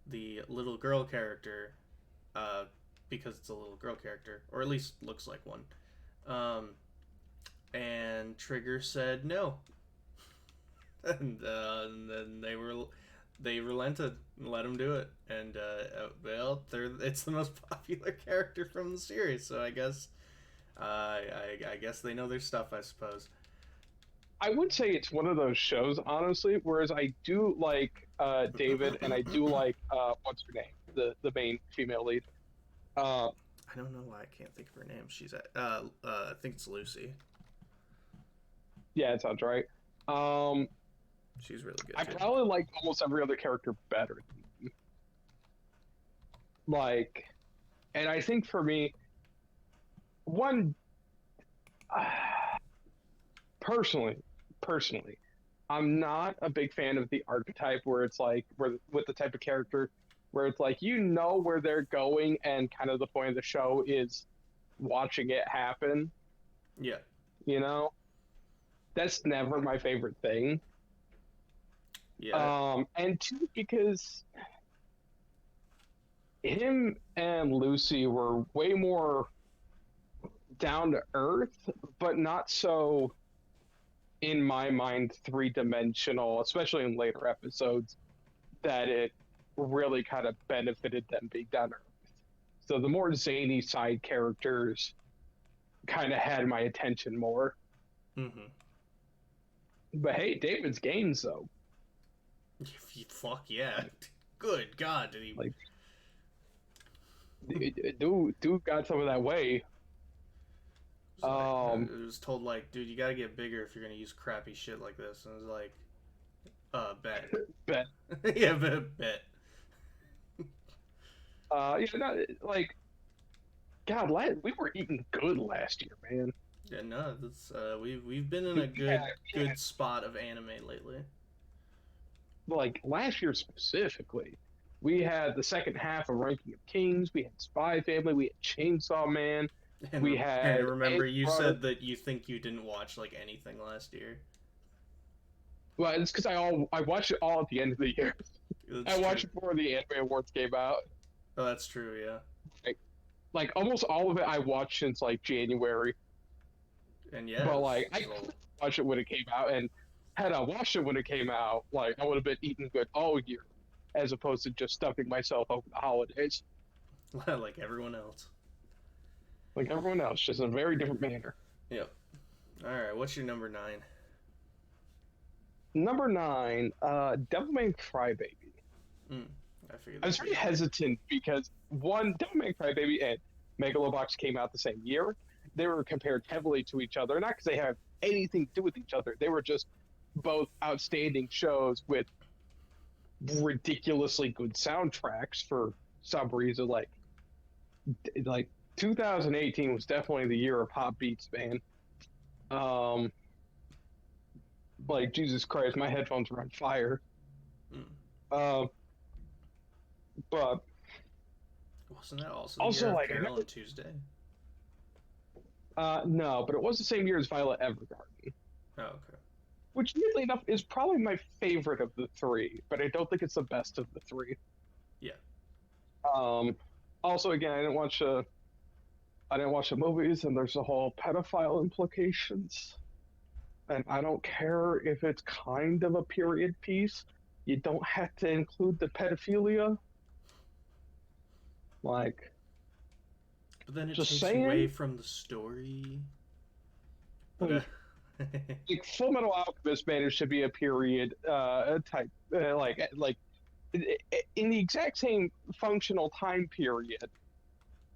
the little girl character, uh, because it's a little girl character, or at least looks like one. Um, and Trigger said no, and then they relented and let him do it. And well, it's the most popular character from the series, so I guess they know their stuff, I suppose. I would say it's one of those shows, honestly. Whereas I do like David, and I do like what's her name, the main female lead. Uh, I don't know why I can't think of her name. She's at I think it's Lucy. yeah, it sounds right. Um, She's really good I too. probably like almost every other character better. Like, and I think for me, one uh, personally, personally, I'm not a big fan of the archetype where it's like where with the type of character where it's like you know where they're going and kind of the point of the show is watching it happen. Yeah, You know, that's never my favorite thing. yeah, And two, because him and Lucy were way more down to earth, but not so, in my mind, three dimensional, especially in later episodes, that it really kind of benefited them being down to earth. So the more zany side characters kind of had my attention more. mm-hmm. But hey, David's games though, Fuck yeah! Good God, did he? like dude got some of that way. It was told like, dude, you gotta get bigger if you're gonna use crappy shit like this. And it was like, bet. But Yeah, bet. yeah, no, like God, we were eating good last year, man. Yeah, no, that's we've been in a good spot of anime lately. Like last year specifically, we had the second half of Ranking of Kings, we had Spy Family, we had Chainsaw Man, we And had remember, you Brother. said that you think you didn't watch like anything last year. Well, it's because I watched it all at the end of the year. That's I true. watched it before the Anime Awards came out. Oh, that's true. Yeah, Like almost all of it, I watched since like January. and yeah, But like I well, watched it when it came out, and had I watched it when it came out, like I would have been eating good all year, as opposed to just stuffing myself over the holidays. Like everyone else. like everyone else, just in a very different manner. Yep. All right. What's your number 9? Number 9, Devilman Crybaby. Mm, I figured I was that'd very be high. hesitant because one, Devilman Crybaby and Megalobox came out the same year. They were compared heavily to each other, not because they have anything to do with each other. They were just both outstanding shows with ridiculously good soundtracks for some reason. Like 2018 was definitely the year of pop beats, man. Um, like Jesus Christ, my headphones were on fire. Mm. Uh, but Wasn't that also the year also, of like, I Carol never. and Tuesday? No, but it was the same year as Violet Evergarden, Oh, okay. which, weirdly enough, is probably my favorite of the three, but I don't think it's the best of the three. Yeah. Um, also, again, I didn't watch the movies, and there's the whole pedophile implications. And I don't care if it's kind of a period piece. You don't have to include the pedophilia. Like, But then it just takes away saying. from the story. But Like, Full Metal Alchemist managed to be a period type, like in the exact same functional time period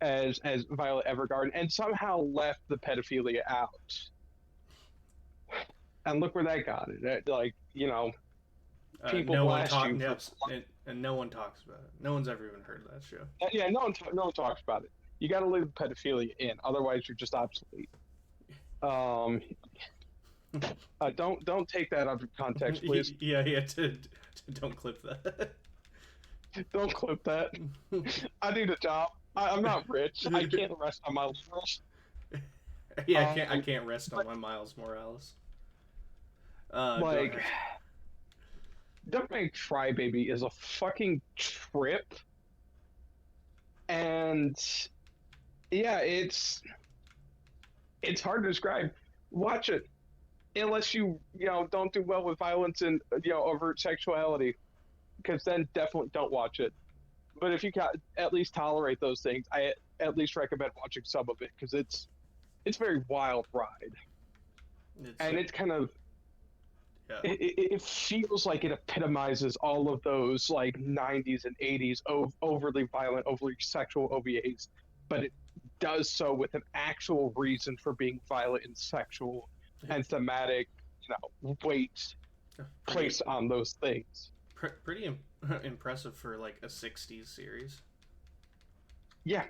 as Violet Evergarden, and somehow left the pedophilia out. And look where that got it. Like, people no one blast talk. you for. Yep, and no one talks about it. No one's ever even heard of that show. Yeah, no one talks about it. You got to leave pedophilia in, otherwise you're just obsolete. Um, don't take that out of context, please. Yeah, yeah. Don't clip that. Don't clip that. I need a job. I'm not rich. I can't rest on my laurels. Yeah, I can't. I Um, can't rest on but my Miles Morales. Go like, ahead. Don't Make Crybaby is a fucking trip, and yeah, it's hard to describe. Watch it, unless you don't do well with violence and overt sexuality, because then definitely don't watch it. But if you can at least tolerate those things, I at least recommend watching some of it because it's a very wild ride, It's and it's kind of yeah, it feels like it epitomizes all of those like 90s and 80s overly violent, overly sexual OVAs, but it does so with an actual reason for being violent and sexual and thematic, weight pretty placed on those things. pretty impressive for like a '60s series Yeah,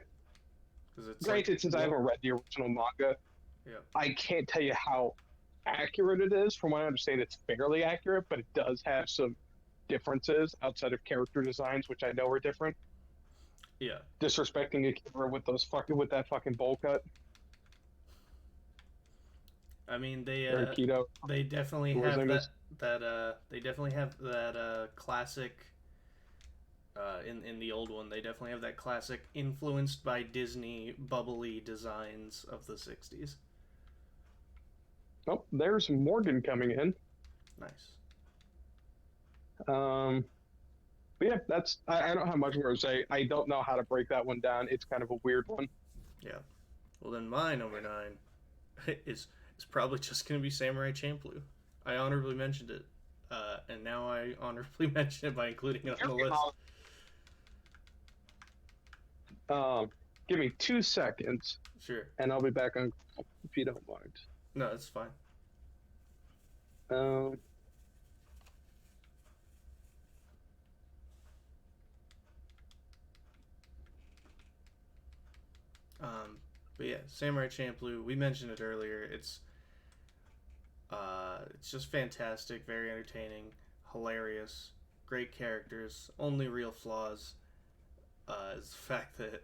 because it's like granted, since I haven't read the original manga, yeah, I can't tell you how accurate it is. From what I understand, it's fairly accurate, but it does have some differences outside of character designs, which I know are different. yeah. Disrespecting Akira with that fucking bowl cut I mean or Keto, they definitely what his have name is. they definitely have that classic in the old one they definitely have that classic influenced by Disney bubbly designs of the '60s. Oh, there's Morgan coming in. Nice. Um, but yeah, I don't have much more to say. I don't know how to break that one down. It's kind of a weird one. Yeah. Well, then my number 9 is probably just gonna be Samurai Champloo. I honorably mentioned it, and now I honorably mention it by including it on the list. Give me 2 seconds, Sure. and I'll be back on if you don't mind. No, that's fine. Um, But yeah, Samurai Champloo. We mentioned it earlier. It's just fantastic, very entertaining, hilarious, great characters. Only real flaws is the fact that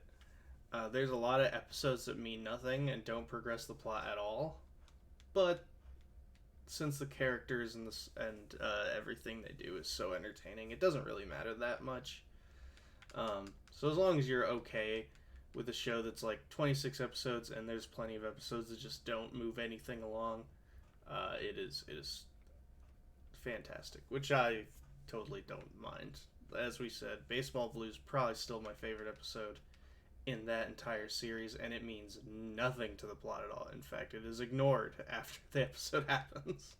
there's a lot of episodes that mean nothing and don't progress the plot at all. But since the characters and everything they do is so entertaining, it doesn't really matter that much. So as long as you're okay with a show that's like 26 episodes and there's plenty of episodes that just don't move anything along, it is fantastic, which I totally don't mind. As we said, Baseball Blues probably still my favorite episode, in that entire series, and it means nothing to the plot at all. In fact, it is ignored after the episode happens.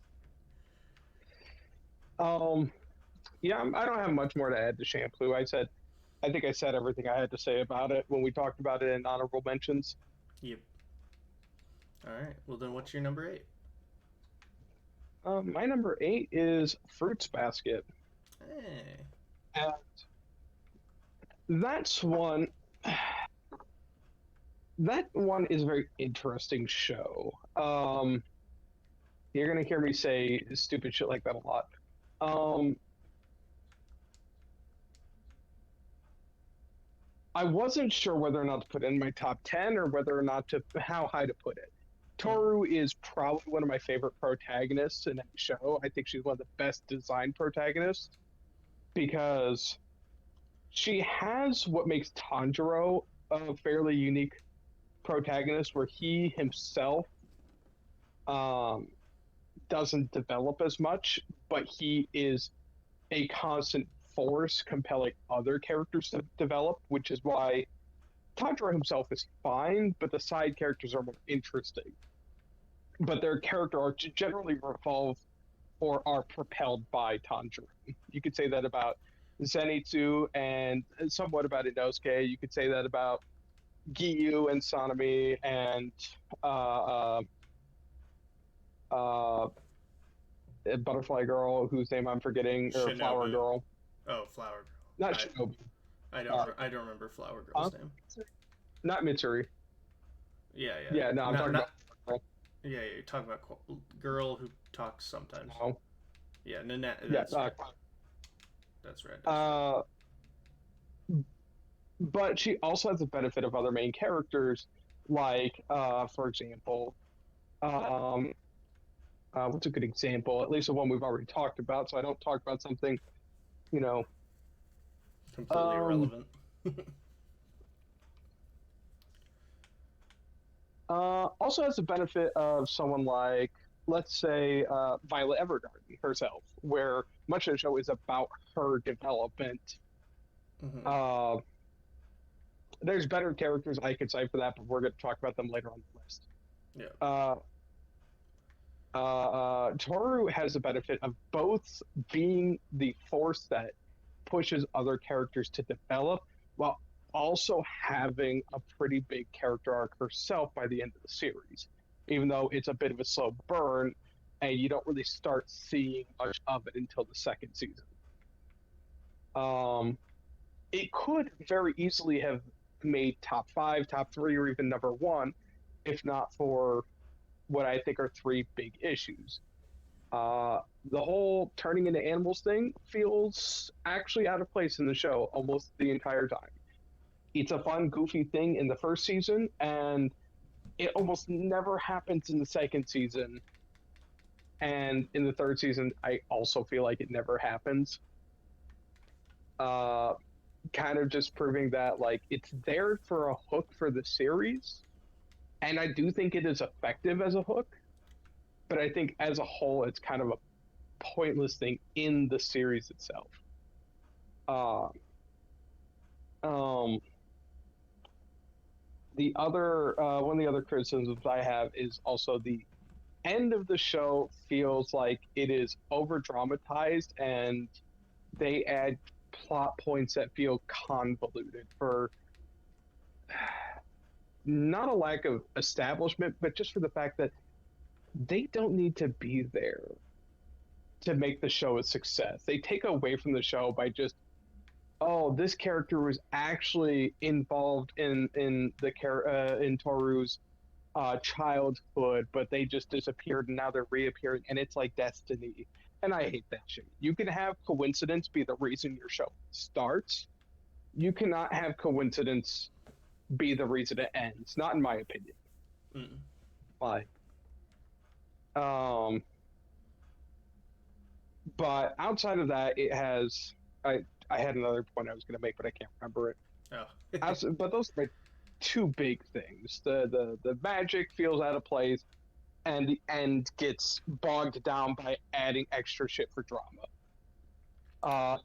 Um, yeah, I don't have much more to add to Shampoo. I think I said everything I had to say about it when we talked about it in honorable mentions. Yep. All right. Well, then, what's your number 8? My number 8 is Fruits Basket. Hey. And that's one. That one is a very interesting show. You're gonna hear me say stupid shit like that a lot. Um, I wasn't sure whether or not to put it in my top 10 or whether or not to how high to put it. Toru is probably one of my favorite protagonists in that show. I think she's one of the best designed protagonists because she has what makes Tanjiro a fairly unique protagonist, where he himself um, doesn't develop as much, but he is a constant force compelling other characters to develop, which is why Tanjiro himself is fine, but the side characters are more interesting. But their character arcs generally revolve or are propelled by Tanjiro. You could say that about Zenitsu and somewhat about Inosuke. You could say that about Giyu and Sanemi and uh, uh, Butterfly Girl, whose name I'm forgetting, or Shinobu. Flower Girl. Oh, Flower Girl. Not Shinobu. I don't remember Flower Girl's name. Not Mitsuri. Yeah. Yeah, no, I'm talking about. Yeah, you're talking about girl who talks sometimes. No. Yeah, Nanette. That's right. That's right. But she also has the benefit of other main characters, like, for example, what's a good example? At least the one we've already talked about, so I don't talk about something, completely irrelevant. Also has the benefit of someone like, let's say, Violet Evergarden herself, where much of the show is about her development. Mm-hmm. There's better characters I could cite for that, but we're going to talk about them later on the list. Yeah. Toru has the benefit of both being the force that pushes other characters to develop, while also having a pretty big character arc herself by the end of the series, even though it's a bit of a slow burn and you don't really start seeing much of it until the second season. It could very easily have made top 5, top 3, or even number 1, if not for what I think are 3 big issues. The whole turning into animals thing feels actually out of place in the show almost the entire time. It's a fun, goofy thing in the first season, and it almost never happens in the second season. And in the third season, I also feel like it never happens. Kind of just proving that, like, it's there for a hook for the series, and I do think it is effective as a hook, but I think as a whole, it's kind of a pointless thing in the series itself. The other one of the other criticisms I have is also the end of the show feels like it is over dramatized, and they add plot points that feel convoluted for not a lack of establishment, but just for the fact that they don't need to be there to make the show a success. They take away from the show by just, oh, this character was actually involved in Toru's childhood, but they just disappeared and now they're reappearing, and it's like destiny. And I hate that shit. You can have coincidence be the reason your show starts. You cannot have coincidence be the reason it ends. Not in my opinion. Why? But outside of that, it has. I had another point I was going to make, but I can't remember it. Oh. But those are 2 big things. The magic feels out of place, and the end gets bogged down by adding extra shit for drama.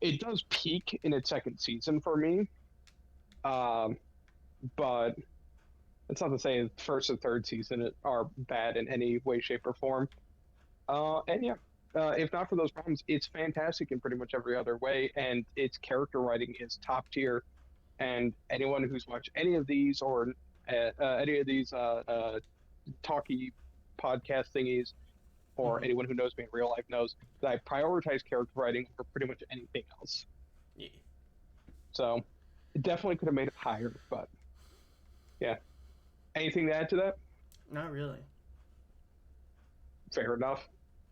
It does peak in its second season for me. but that's not to say the first and third season are bad in any way, shape, or form. And yeah, if not for those problems, it's fantastic in pretty much every other way, and its character writing is top tier. And anyone who's watched any of these or any of these talkie podcast thingies, or Mhm. anyone who knows me in real life knows that I prioritize character writing over pretty much anything else. Yeah. So it definitely could have made it higher, but yeah. Anything to add to that? Not really. Fair enough.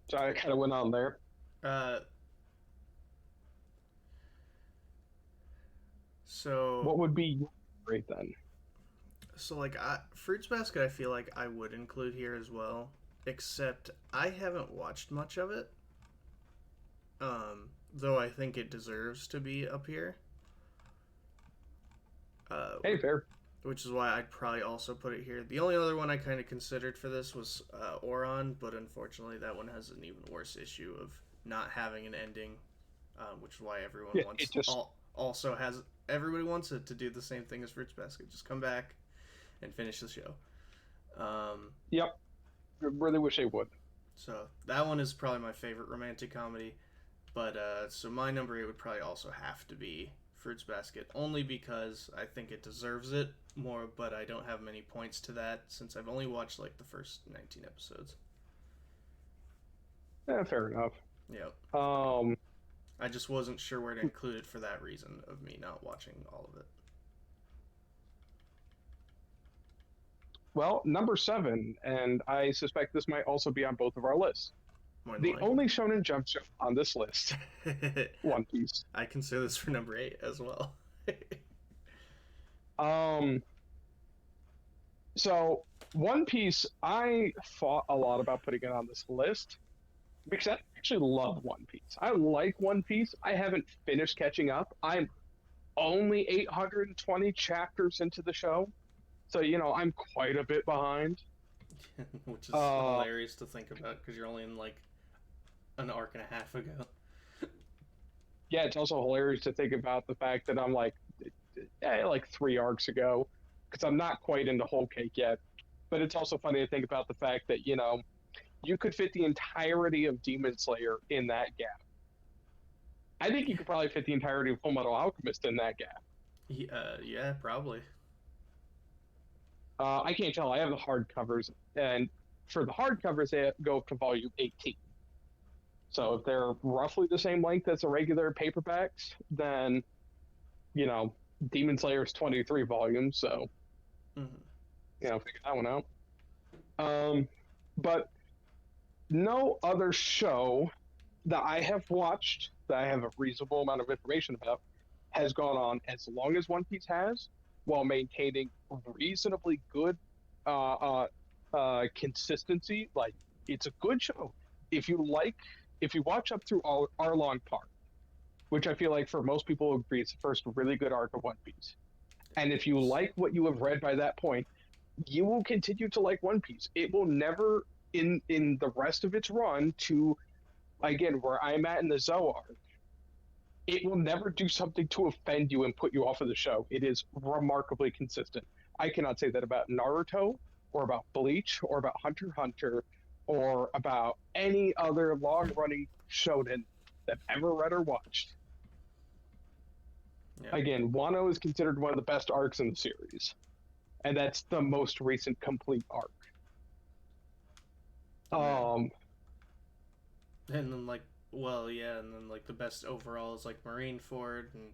So I kind of went on there. Uh, so What would be your rate then? like Fruits Basket, I feel like I would include here as well, except I haven't watched much of it. Though I think it deserves to be up here. Uh, Hey, fair. which is why I'd probably also put it here. The only other one I kind of considered for this was Oron, but unfortunately that one has an even worse issue of not having an ending, which is why everyone Yeah, wants it just also has everybody wants it to do the same thing as Fruits Basket, just come back and finish the show. Um, yep. Really wish they would. so that one is probably my favorite romantic comedy. But so my number 8 would probably also have to be Fruits Basket, only because I think it deserves it more. But I don't have many points to that since I've only watched like the first 19 episodes. Fair enough. Yep. Um, I just wasn't sure where to include it for that reason of me not watching all of it. well, number 7, and I suspect this might also be on both of our lists. More than The only Shonen Jump show on this list, likely. One Piece. I consider this for number 8 as well. Um, so One Piece, I fought a lot about putting it on this list because I actually love One Piece. I like One Piece. I haven't finished catching up. I'm only 820 chapters into the show, so I'm quite a bit behind. Which is Uh, hilarious to think about because you're only in like an arc and a half ago. yeah, it's also hilarious to think about the fact that I'm like 3 arcs ago, because I'm not quite into Whole Cake yet. But it's also funny to think about the fact that you could fit the entirety of Demon Slayer in that gap. I think you could probably fit the entirety of Fullmetal Alchemist in that gap. Yeah, probably. I can't tell. I have the hardcovers, and for the hardcovers, they go up to volume 18. So if they're roughly the same length as the regular paperbacks, then Demon Slayer is 23 volumes. So Mm-hmm. figure that one out. But no other show that I have watched that I have a reasonable amount of information about has gone on as long as One Piece has, while maintaining reasonably good consistency. Like, it's a good show. If you watch up through Arlong Park, which I feel like for most people would agree it's the first really good arc of One Piece, and if you like what you have read by that point, you will continue to like One Piece. It will never, in the rest of its run, to again where I'm at in the Zoar, it will never do something to offend you and put you off of the show. It is remarkably consistent. I cannot say that about Naruto or about Bleach or about Hunter x Hunter or about any other long running shonen that I've ever read or watched. Yeah. Again, Wano is considered one of the best arcs in the series, and that's the most recent complete arc. Yeah. Um, And then and then like the best overall is like Marineford, and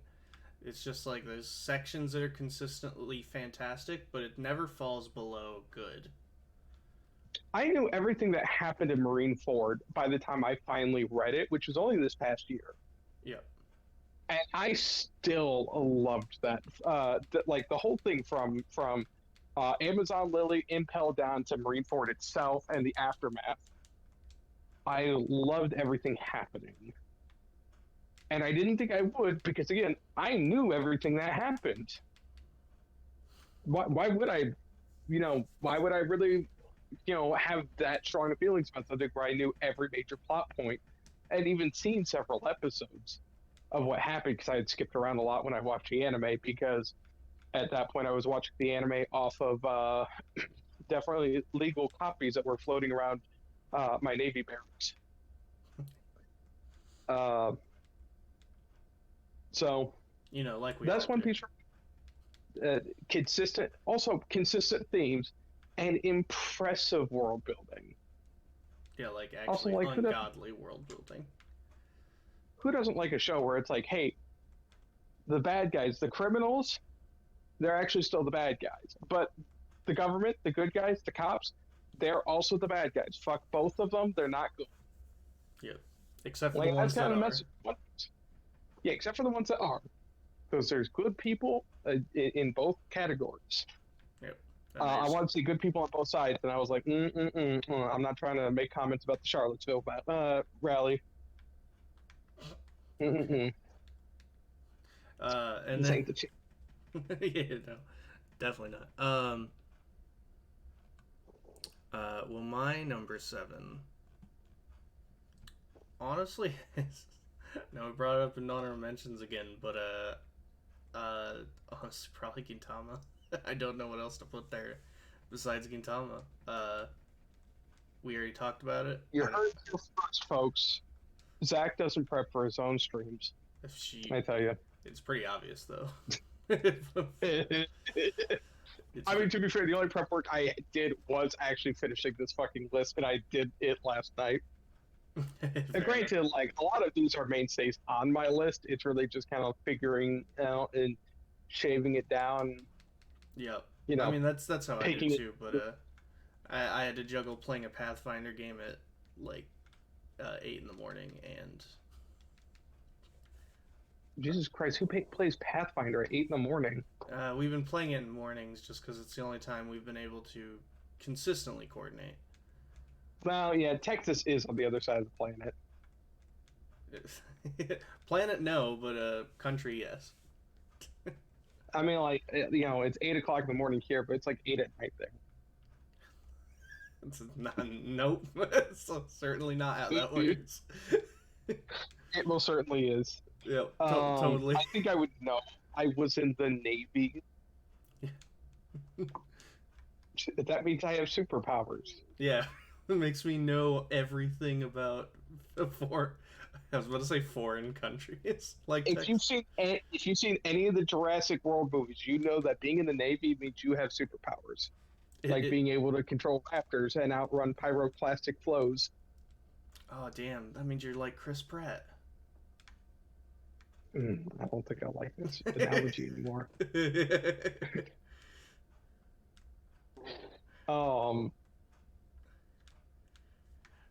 it's just like there's sections that are consistently fantastic, but it never falls below good. I knew everything that happened in Marineford by the time I finally read it, which was only this past year. Yep. And I still loved that. Like the whole thing from Amazon Lily Impel down to Marineford itself and the aftermath. I loved everything happening, and I didn't think I would because again, I knew everything that happened. Why would I? Why would I really, have that strong of feelings about something where I knew every major plot point and even seen several episodes of what happened because I had skipped around a lot when I watched the anime because At that point, I was watching the anime off of definitely legal copies that were floating around my Navy barracks. Uh, so Like we that's all One do. Piece. Consistent themes, and impressive world building. Yeah, like Also, actually like ungodly world building. who doesn't like a show where it's like, hey, the bad guys, the criminals, they're actually still the bad guys, but the government, the good guys, the cops, they're also the bad guys. Fuck both of them. They're not good. Yep. Except for the Like that's ones kind that of the are. message. Yeah, except for the ones that are, because there's good people in both categories. Yep. And I there's want to see good people on both sides, and I was like, I'm not trying to make comments about the Charlottesville rally. Mm-mm-mm. and This then ain't the shit. yeah, no, definitely not. Well, my number seven, honestly, no, we brought it up in honorable mentions again, but honestly, probably Gintama. I don't know what else to put there besides Gintama. We already talked about it. You heard it here first, folks. Zach doesn't prep for his own streams. If she, I tell you. it's pretty obvious though. I It's mean, to be fair, the only prep work I did was actually finishing this fucking list, and I did it last night. And fair enough. granted, like a lot of these are mainstays on my list. It's really just kind of figuring out and shaving it down. Yep. You I know, mean that's how I do picking it. too. But I had to juggle playing a Pathfinder game at like 8 in the morning, and Jesus Christ, who plays Pathfinder at 8 in the morning? we've been playing it in mornings just because it's the only time we've been able to consistently coordinate. Well, yeah, Texas is on the other side of the planet. Planet no, but country yes. I mean, like it's 8 o'clock in the morning here, but it's like 8 at night there. It's not, nope. So certainly not how that works. It most certainly is. Yep, totally. I think I would know. I was in the Navy. That means I have superpowers. Yeah, it makes me know everything about four. I was about to say foreign countries, like If Texas. you've seen any of the Jurassic World movies, you know that being in the Navy means you have superpowers, It, like it, being able to control raptors and outrun pyroclastic flows. oh damn, that means you're like Chris Pratt. I don't think I like this analogy anymore. Um,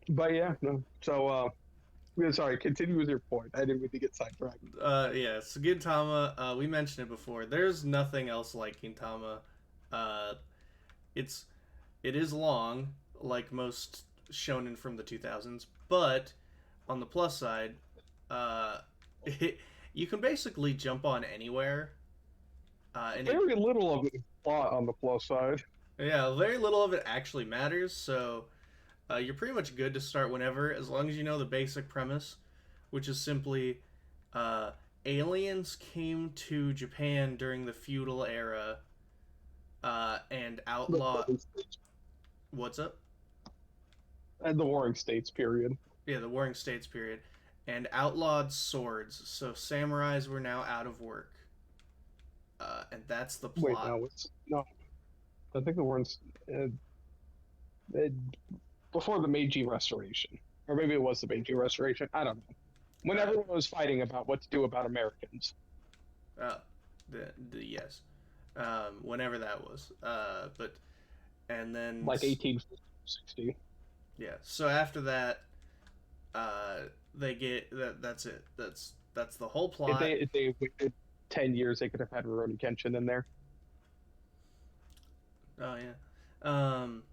but yeah, no. So, yeah, sorry. Continue with your point. I didn't mean to get sidetracked. Yeah, so Gintama, we mentioned it before. There's nothing else like Gintama. Uh, it's it is long, like most shonen from the 2000s, but on the plus side, uh, you can basically jump on anywhere, and it Very little of it is plot on the plus side. yeah, very little of it actually matters. So you're pretty much good to start whenever, as long as you know the basic premise, which is simply uh, aliens came to Japan during the feudal era and outlaw. What's up? And the Warring States period. Yeah, the Warring States period, and outlawed swords. So samurais were now out of work, and that's the Wait, plot. no, it's no. I think the Warring uh, uh, before the Meiji Restoration, or maybe it was the Meiji Restoration. I don't know. When Uh, everyone was fighting about what to do about Americans, uh, the yes, whenever that was. But and then like 1860. yeah. So after that, they get that. That's it. That's the whole plot. If they waited 10 years, they could have had Rurouni Kenshin in there. Oh yeah. Um,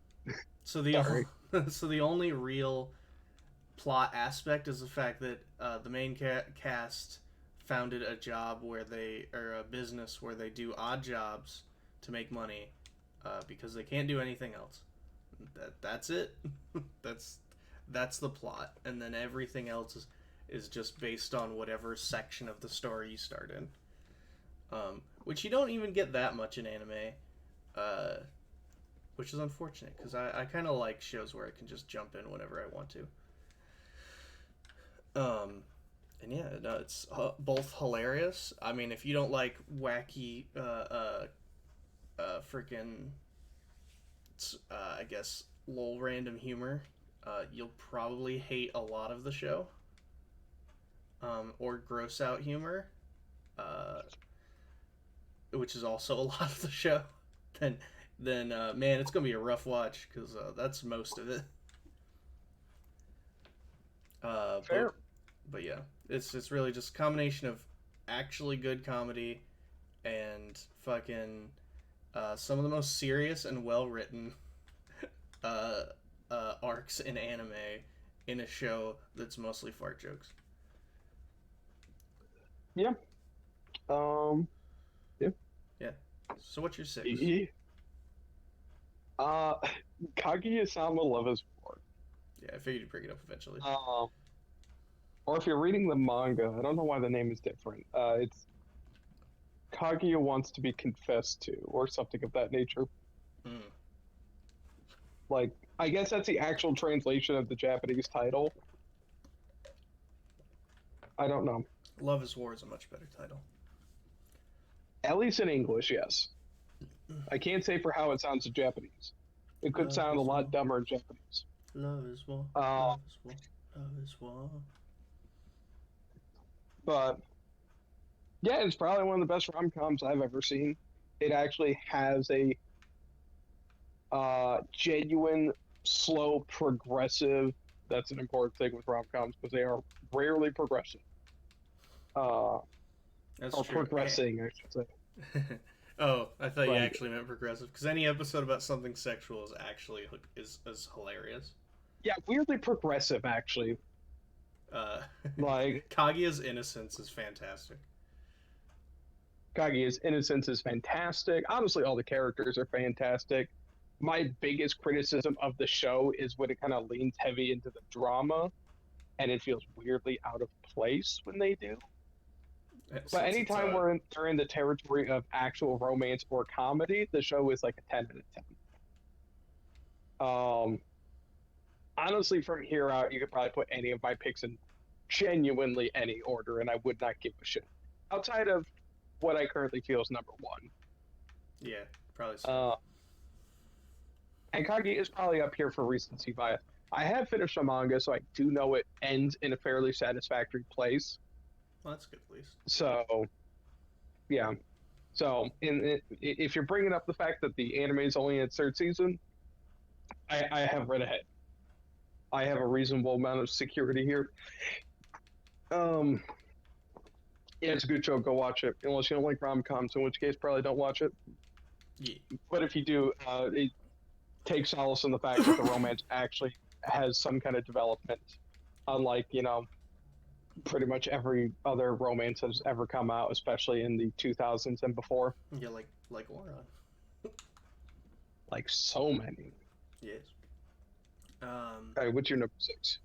so the Sorry. so the only real plot aspect is the fact that the main cast founded a job where they or a business where they do odd jobs to make money because they can't do anything else. That's it. that's that's the plot, and then everything else is just based on whatever section of the story you start in. which you don't even get that much in anime, uh, which is unfortunate because I kind of like shows where I can just jump in whenever I want to. And yeah, no, it's both hilarious. I mean, if you don't like wacky, freaking, I guess, lol random humor, you'll probably hate a lot of the show. Or gross out humor, uh, which is also a lot of the show, then man, it's gonna be a rough watch because that's most of it. Uh, but Fair. but yeah, it's really just a combination of actually good comedy and fucking some of the most serious and well written uh, arcs in anime in a show that's mostly fart jokes. Yeah. Um. Yeah. Yeah. So what's your six? E- Uh, Kaguya-sama Love is War. Yeah, I figured you'd bring it up eventually. Um, or if you're reading the manga, I don't know why the name is different. It's Kaguya wants to be confessed to, or something of that nature. Mm. Like, I guess that's the actual translation of the Japanese title. I don't know. Love is War is a much better title. At least in English, yes. I can't say for how it sounds in Japanese. It could Love sound a is lot war. dumber in Japanese. Love is war. Uh, Love is war. Love is war. but yeah, it's probably one of the best rom-coms I've ever seen. It actually has a genuine, slow, progressive. That's an important thing with rom-coms because they are rarely progressive. Uh, That's or true. progressing, I should say. Oh, I thought you Like, actually meant progressive. Because any episode about something sexual is actually is hilarious. yeah, weirdly progressive, actually. Uh, Like, Kaguya's innocence is fantastic. Kaguya's innocence is fantastic. Honestly, all the characters are fantastic. My biggest criticism of the show is when it kind of leans heavy into the drama, and it feels weirdly out of place when they do. Since But it's anytime they're in the territory of actual romance or comedy, the show is like a 10 out of 10. Honestly, from here out, you could probably put any of my picks in genuinely any order, and I would not give a shit. Outside of what I currently feel is number one. yeah, probably so. And Kage is probably up here for recency bias. I have finished the manga, so I do know it ends in a fairly satisfactory place. Well, that's good at least. So, yeah. So, if you're bringing up the fact that the anime is only in its third season, I have read ahead. I have a reasonable amount of security here. Um, yeah, it's a good show. Go watch it. Unless you don't like rom-coms, in which case probably don't watch it. Yeah. But if you do, it takes solace in the fact that the romance actually has some kind of development, unlike pretty much every other romance has ever come out, especially in the 2000s and before. Yeah, like Oron. Like so many. Yes. All right, what's your number six?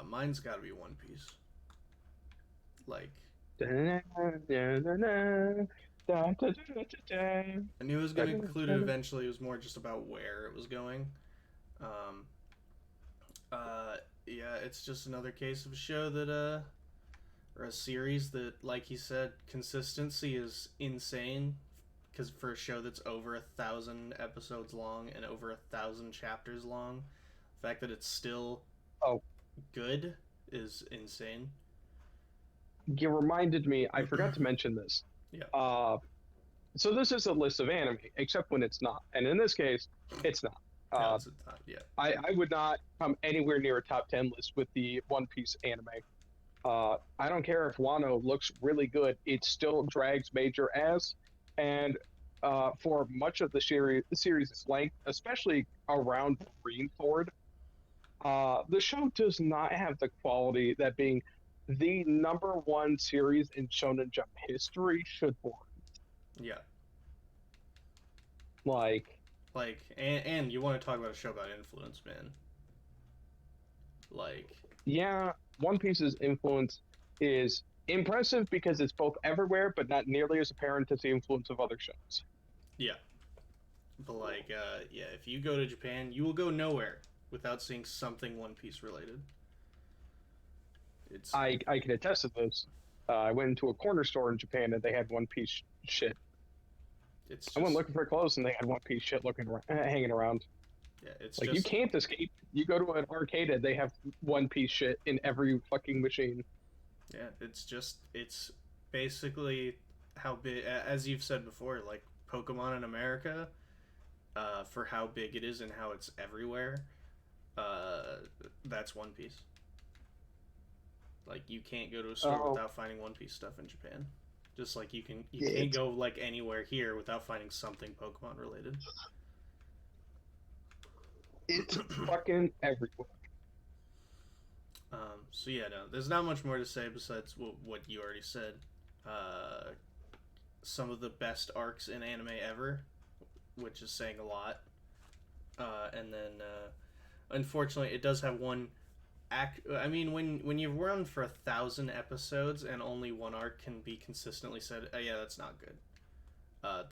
Mine's got to be One Piece. Like, I I knew it was going to include it eventually. It was more just about where it was going. Um, yeah, it's just another case of a show that, or a series that, like he said, consistency is insane. Because for a show that's over 1,000 episodes long and over 1,000 chapters long, the fact that it's still good is insane. You reminded me, I forgot to mention this. Yeah. So this is a list of anime, except when it's not. And in this case, it's not. No, it's not. Yeah. I would not come anywhere near a top 10 list with the One Piece anime. I don't care if Wano looks really good, it still drags major ass. And for much of the series' length, especially around Marineford, the show does not have the quality that being the number one series in Shonen Jump history should warrant. Yeah. Like, and you want to talk about a show about influence, man. Like, yeah, One Piece's influence is impressive because it's both everywhere, but not nearly as apparent as the influence of other shows. Yeah, but like, yeah, if you go to Japan, you will go nowhere without seeing something One Piece related. It's I can attest to this. I went into a corner store in Japan and they had One Piece shit. it's I went just looking for clothes and they had One Piece shit looking hanging around. yeah, it's Like you just can't escape. You go to an arcade and they have One Piece shit in every fucking machine. yeah, it's basically how big, as you've said before, like Pokemon in America, for how big it is and how it's everywhere. Uh, that's One Piece. Like you can't go to a store Oh, without finding One Piece stuff in Japan. Just like you yeah, can't go like anywhere here without finding something Pokemon related. it's fucking everywhere. So yeah, no, there's not much more to say besides what you already said. Uh, some of the best arcs in anime ever, which is saying a lot. And then, unfortunately, it does have one I mean, when you've run for 1,000 episodes and only one arc can be consistently said, oh, yeah, that's not good.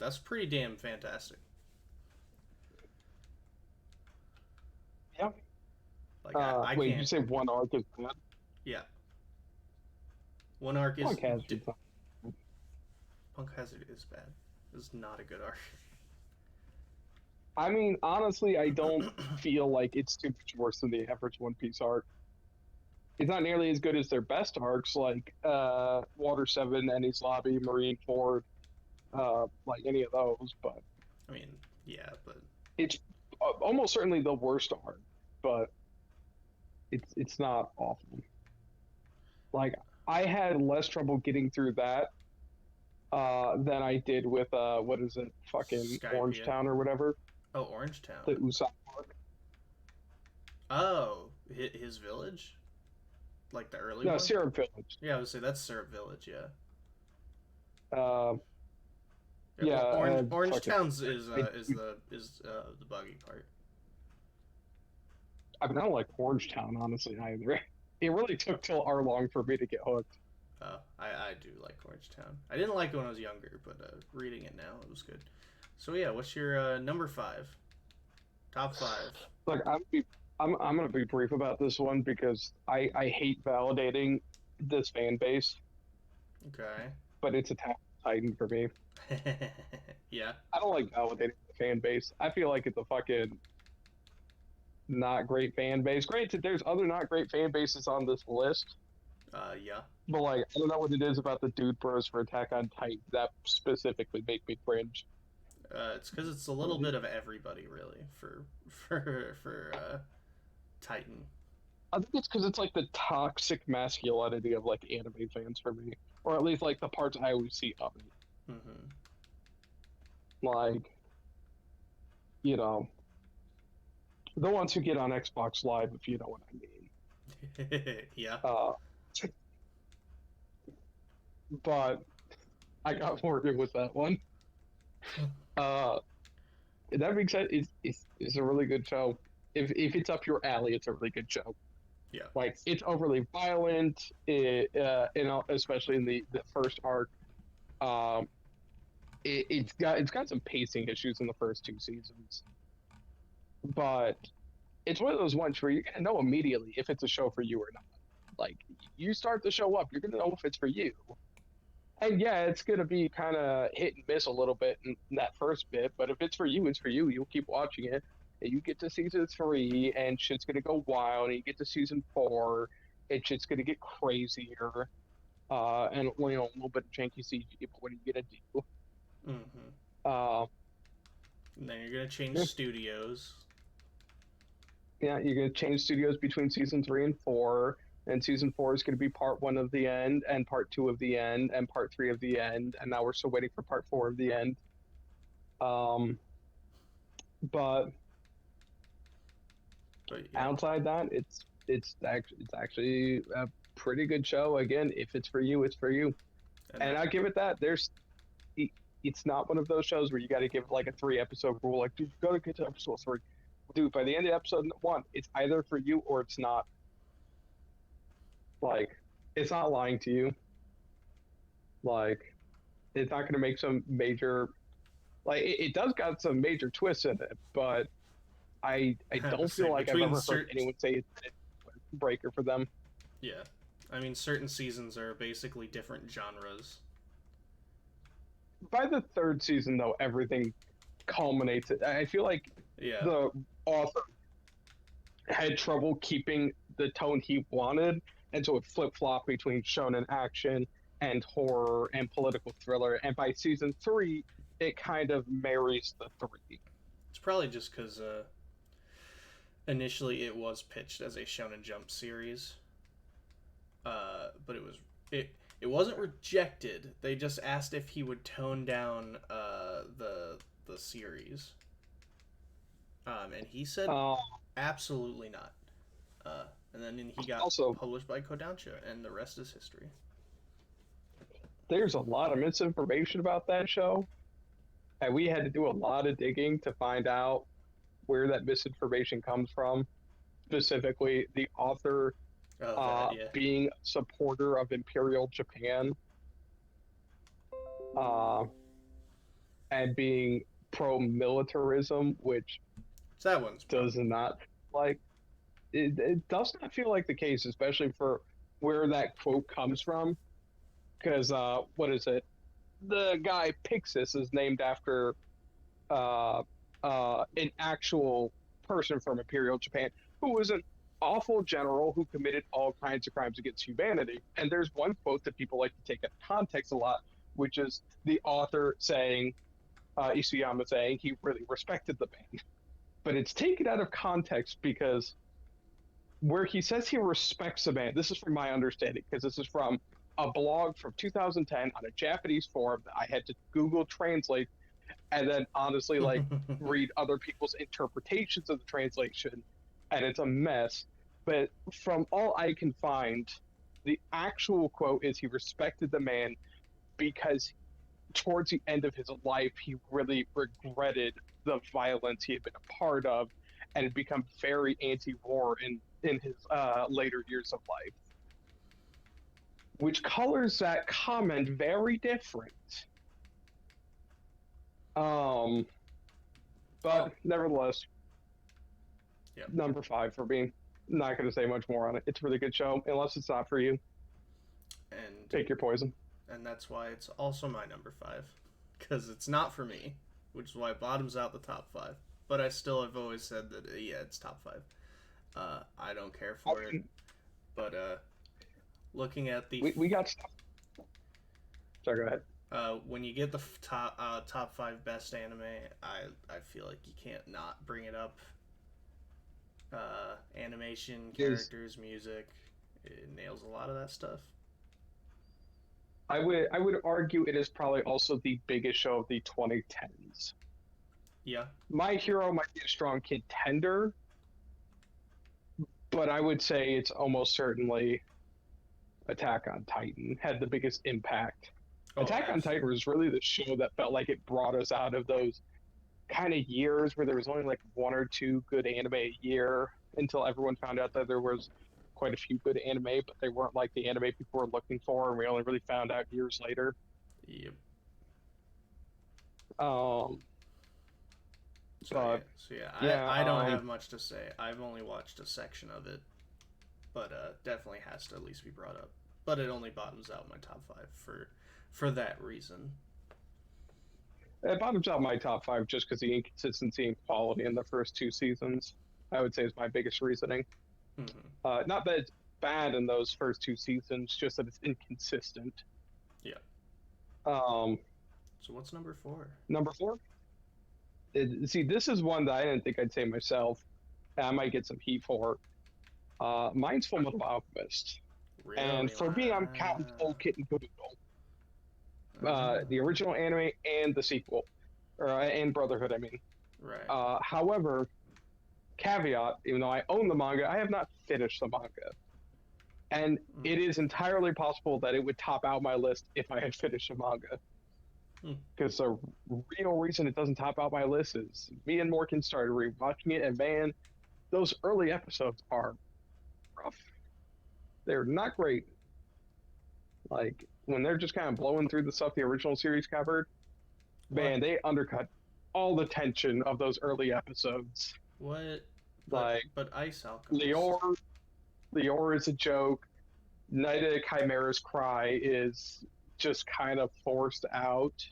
That's pretty damn fantastic. Yeah. Like I Wait, you can't. say one arc is bad? Yeah, one arc is Punk Hazard's not. Punk Hazard is bad. It's not a good arc. I mean, honestly, I don't feel like it's too much worse than the average One Piece arc. It's not nearly as good as their best arcs, like Water Seven, Enies Lobby, Marine Ford, like any of those. But I mean, yeah, but it's almost certainly the worst arc. But it's not awful. Like I had less trouble getting through that than I did with what is it, fucking Orange Skypiea. Town or whatever, Oh, Orange Town. the Usopp arc. Oh, his village, like the early No, one. Syrup Village. Yeah, I would say that's Syrup Village. Yeah. Uh, Yeah, yeah, Orange fucking. Towns I, is the buggy part. I mean, I don't like Orange Town honestly either. It really took till Arlong for me to get hooked. I do like Orange Town. I didn't like it when I was younger, but reading it now, it was good. So yeah, what's your number five? Top five. Like I'm gonna be brief about this one because I hate validating this fan base, Okay. but it's Attack on Titan for me. Yeah. I don't like validating the fan base. I feel like it's a fucking not great fan base. Granted, there's other not great fan bases on this list, Yeah. but like I don't know what it is about the Dude Bros for Attack on Titan that specifically make me cringe. It's because it's a little bit of everybody, really, for Titan. I think it's because it's like the toxic masculinity of like anime fans for me, or at least like the parts I always see of it. Mm-hmm. Like, you know, the ones who get on Xbox Live, if you know what I mean. Yeah. But I got Morgan with that one. Uh, that being said, it's a really good show. If it's up your alley, it's a really good show. Yeah. Like it's overly violent, especially in the first arc. Um, it's got some pacing issues in the first two seasons, but it's one of those ones where you're gonna know immediately if it's a show for you or not. Like you start the show up, you're gonna know if it's for you. And yeah, it's gonna be kind of hit and miss a little bit in that first bit, but if it's for you, it's for you. You'll keep watching it. And you get to season 3, and shit's gonna go wild. And you get to season 4, and shit's gonna get crazier. And a little bit of janky CG, but what are you gonna do? Mm-hmm. Uh, And then you're gonna change yeah, studios. yeah, you're gonna change studios between season 3 and 4, and season 4 is gonna be part 1 of the end, and part 2 of the end, and part 3 of the end, and now we're still waiting for part 4 of the end. Um, but But yeah. outside that, it's actually a pretty good show. Again, if it's for you, it's for you. And I give it that. It's not one of those shows where you got to give it like a 3 episode rule. Like, dude, you got to get to episode 3. Dude, by the end of episode 1, it's either for you or it's not. Like, it's not lying to you. Like, it's not going to make some major, like, it does got some major twists in it, but I don't Say feel like I've between ever heard certain, anyone say it's a breaker for them. yeah, I mean certain seasons are basically different genres. By the third season, though, everything culminates. I feel like Yeah, the author had trouble keeping the tone he wanted, and so it flip flopped between shonen action and horror and political thriller. And by season three, it kind of marries the three. it's probably just because initially it was pitched as a Shonen Jump series, but it wasn't rejected. They just asked if he would tone down the series, and he said Uh, absolutely not. And then he got Also, published by Kodansha, and the rest is history. there's a lot of misinformation about that show, and we had to do a lot of digging to find out where that misinformation comes from. Specifically, the author Oh, that yeah. being a supporter of Imperial Japan uh, and being pro militarism, which So that one's does not like it does not feel like the case, especially for where that quote comes from. Because what is it? The guy Pixis is named after uh, an actual person from Imperial Japan who was an awful general who committed all kinds of crimes against humanity. And there's one quote that people like to take out of context a lot, which is the author saying, Isuyama saying he really respected the man. But it's taken out of context because where he says he respects a man, this is from my understanding, because this is from a blog from 2010 on a Japanese forum that I had to Google translate and then honestly like read other people's interpretations of the translation, and it's a mess. But from all I can find, the actual quote is he respected the man because towards the end of his life he really regretted the violence he had been a part of and had become very anti-war in his later years of life, which colors that comment very different. Um, but well, nevertheless, yeah, number five for me. Not going to say much more on it. It's a really good show. Unless it's not for you, and take your poison. that's why it's also my number five, because it's not for me, which is why it bottoms out the top five. But I still have always said that yeah, it's top five. I don't care for it, but looking at the We got stuff. Sorry, go ahead. when you get the top five best anime, I feel like you can't not bring it up. Animation, characters, music, it nails a lot of that stuff. I would argue it is probably also the biggest show of the 2010s. Yeah, My Hero might be a strong contender, but I would say it's almost certainly Attack on Titan had the biggest impact. oh, Attack on Titan was really the show that felt like it brought us out of those kind of years where there was only like one or two good anime a year until everyone found out that there was quite a few good anime, but they weren't like the anime people were looking for, and we only really found out years later. yep. Um, So yeah, but yeah, yeah, I don't have much to say. I've only watched a section of it, but definitely has to at least be brought up. But it only bottoms out my top five for that reason. it bottoms out my top five just because the inconsistency and quality in the first two seasons, I would say, is my biggest reasoning. Mm-hmm. Not that it's bad in those first two seasons, just that it's inconsistent. Yeah. Um, So what's number four? Number four. See, this is one that I didn't think I'd say myself. I might get some heat for. Mine's Full Metal Alchemist, and Really? for me, I'm counting Full Kit and Caboodle, the original anime and the sequel, and Brotherhood. I mean, Right. however, caveat: even though I own the manga, I have not finished the manga, and it is entirely possible that it would top out my list if I had finished the manga. Because the real reason it doesn't top out my list is me and Morgan started rewatching it, and man, those early episodes are rough. They're not great. Like when they're just kind of blowing through the stuff the original series covered, man, What? they undercut all the tension of those early episodes. What? Like But Ice Alchemist. Lior, Lior is a joke. Night of the Chimera's cry is just kind of forced out.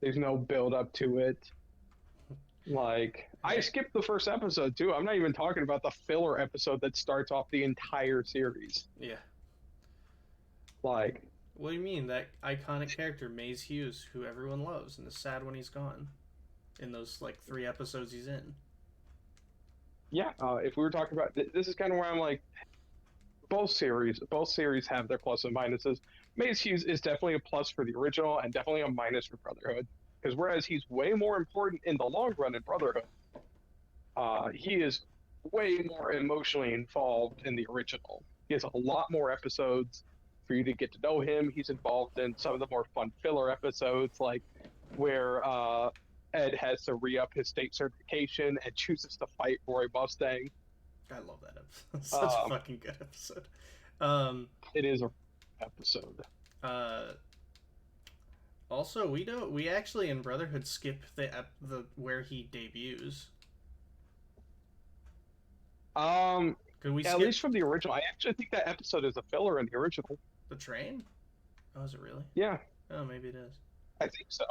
There's no build up to it. Like I skipped the first episode too. I'm not even talking about the filler episode that starts off the entire series. Yeah. Like, What do you mean? That iconic character, Maze Hughes, who everyone loves and is sad when he's gone. In those, like, 3 episodes he's in. yeah, if we were talking about this is kind of where I'm like, both series have their plus and minuses. Maze Hughes is definitely a plus for the original and definitely a minus for Brotherhood. Because whereas he's way more important in the long run in Brotherhood, he is way more emotionally involved in the original. He has a lot more episodes for you to get to know him. He's involved in some of the more fun filler episodes, like where Ed has to re-up his state certification and chooses to fight Roy Mustang. I love that episode. Such a fucking good episode. It is a episode. Also, we actually in Brotherhood skip the where he debuts. Could we At skip least from the original, I actually think that episode is a filler in the original. the train? Oh, is it really? Yeah, Oh, maybe it is. I think so.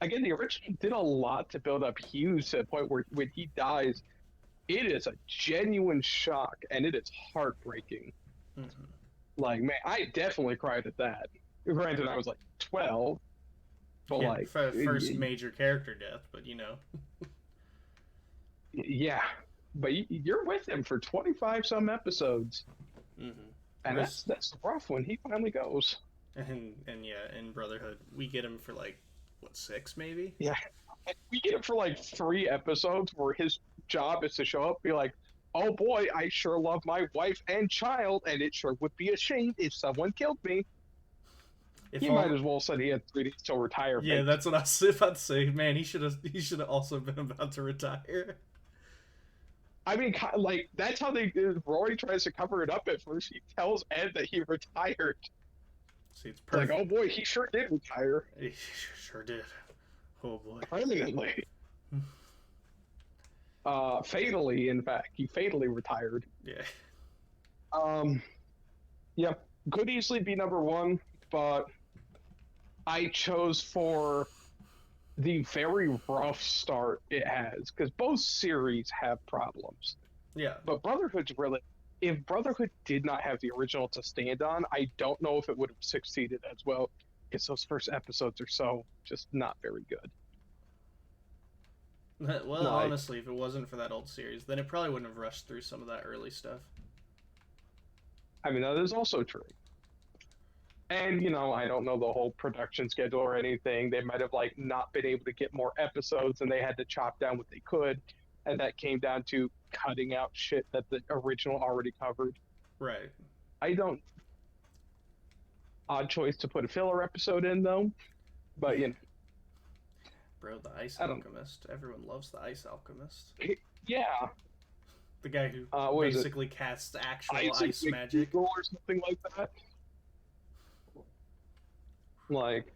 Again, the original did a lot to build up Hughes to the point where when he dies, it is a genuine shock and it is heartbreaking. Mm-hmm. Like, man, I definitely cried at that. Granted, I was like 12, but Yeah, like first major character death, but yeah. But you're with him for 25 some episodes, Mm-hmm. and that's rough when he finally goes. And yeah, in Brotherhood, we get him for like what, 6 maybe? Yeah, we get him for like 3 episodes where his job is to show up, be like, "Oh boy, I sure love my wife and child, and it sure would be a shame if someone killed me." He might as well said he had 3 days till retirement. Yeah, that's what I was about to say. Man, he should have also been about to retire. I mean, like that's how Roy tries to cover it up at first. He tells Ed that he retired. See, it's perfect. Like, oh boy, he sure did retire. He sure did. Oh boy. Permanently. Fatally, in fact, he fatally retired. Yeah. Yeah, could easily be number 1, but I chose for the very rough start it has, because both series have problems. Yeah. But Brotherhood's really, if Brotherhood did not have the original to stand on, I don't know if it would have succeeded as well, because those first episodes are so just not very good. Well, like, honestly, if it wasn't for that old series, then it probably wouldn't have rushed through some of that early stuff. I mean, that is also true. And, I don't know the whole production schedule or anything. They might have, like, not been able to get more episodes and they had to chop down what they could. And that came down to cutting out shit that the original already covered. Right. Odd choice to put a filler episode in, though. But, Bro, the Ice Alchemist. Everyone loves the Ice Alchemist. Yeah. The guy who basically casts actual ice magic. Or something like that. Like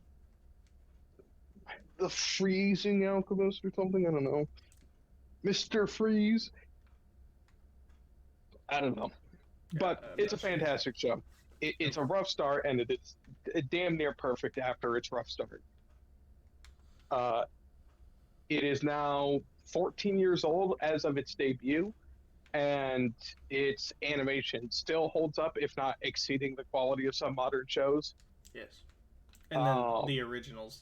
the Freezing Alchemist or something, I don't know. Mr. Freeze. I don't know. But it's a fantastic show. It's a rough start, and it is damn near perfect after its rough start. It is now 14 years old as of its debut, and its animation still holds up, if not exceeding the quality of some modern shows. Yes. And then the original's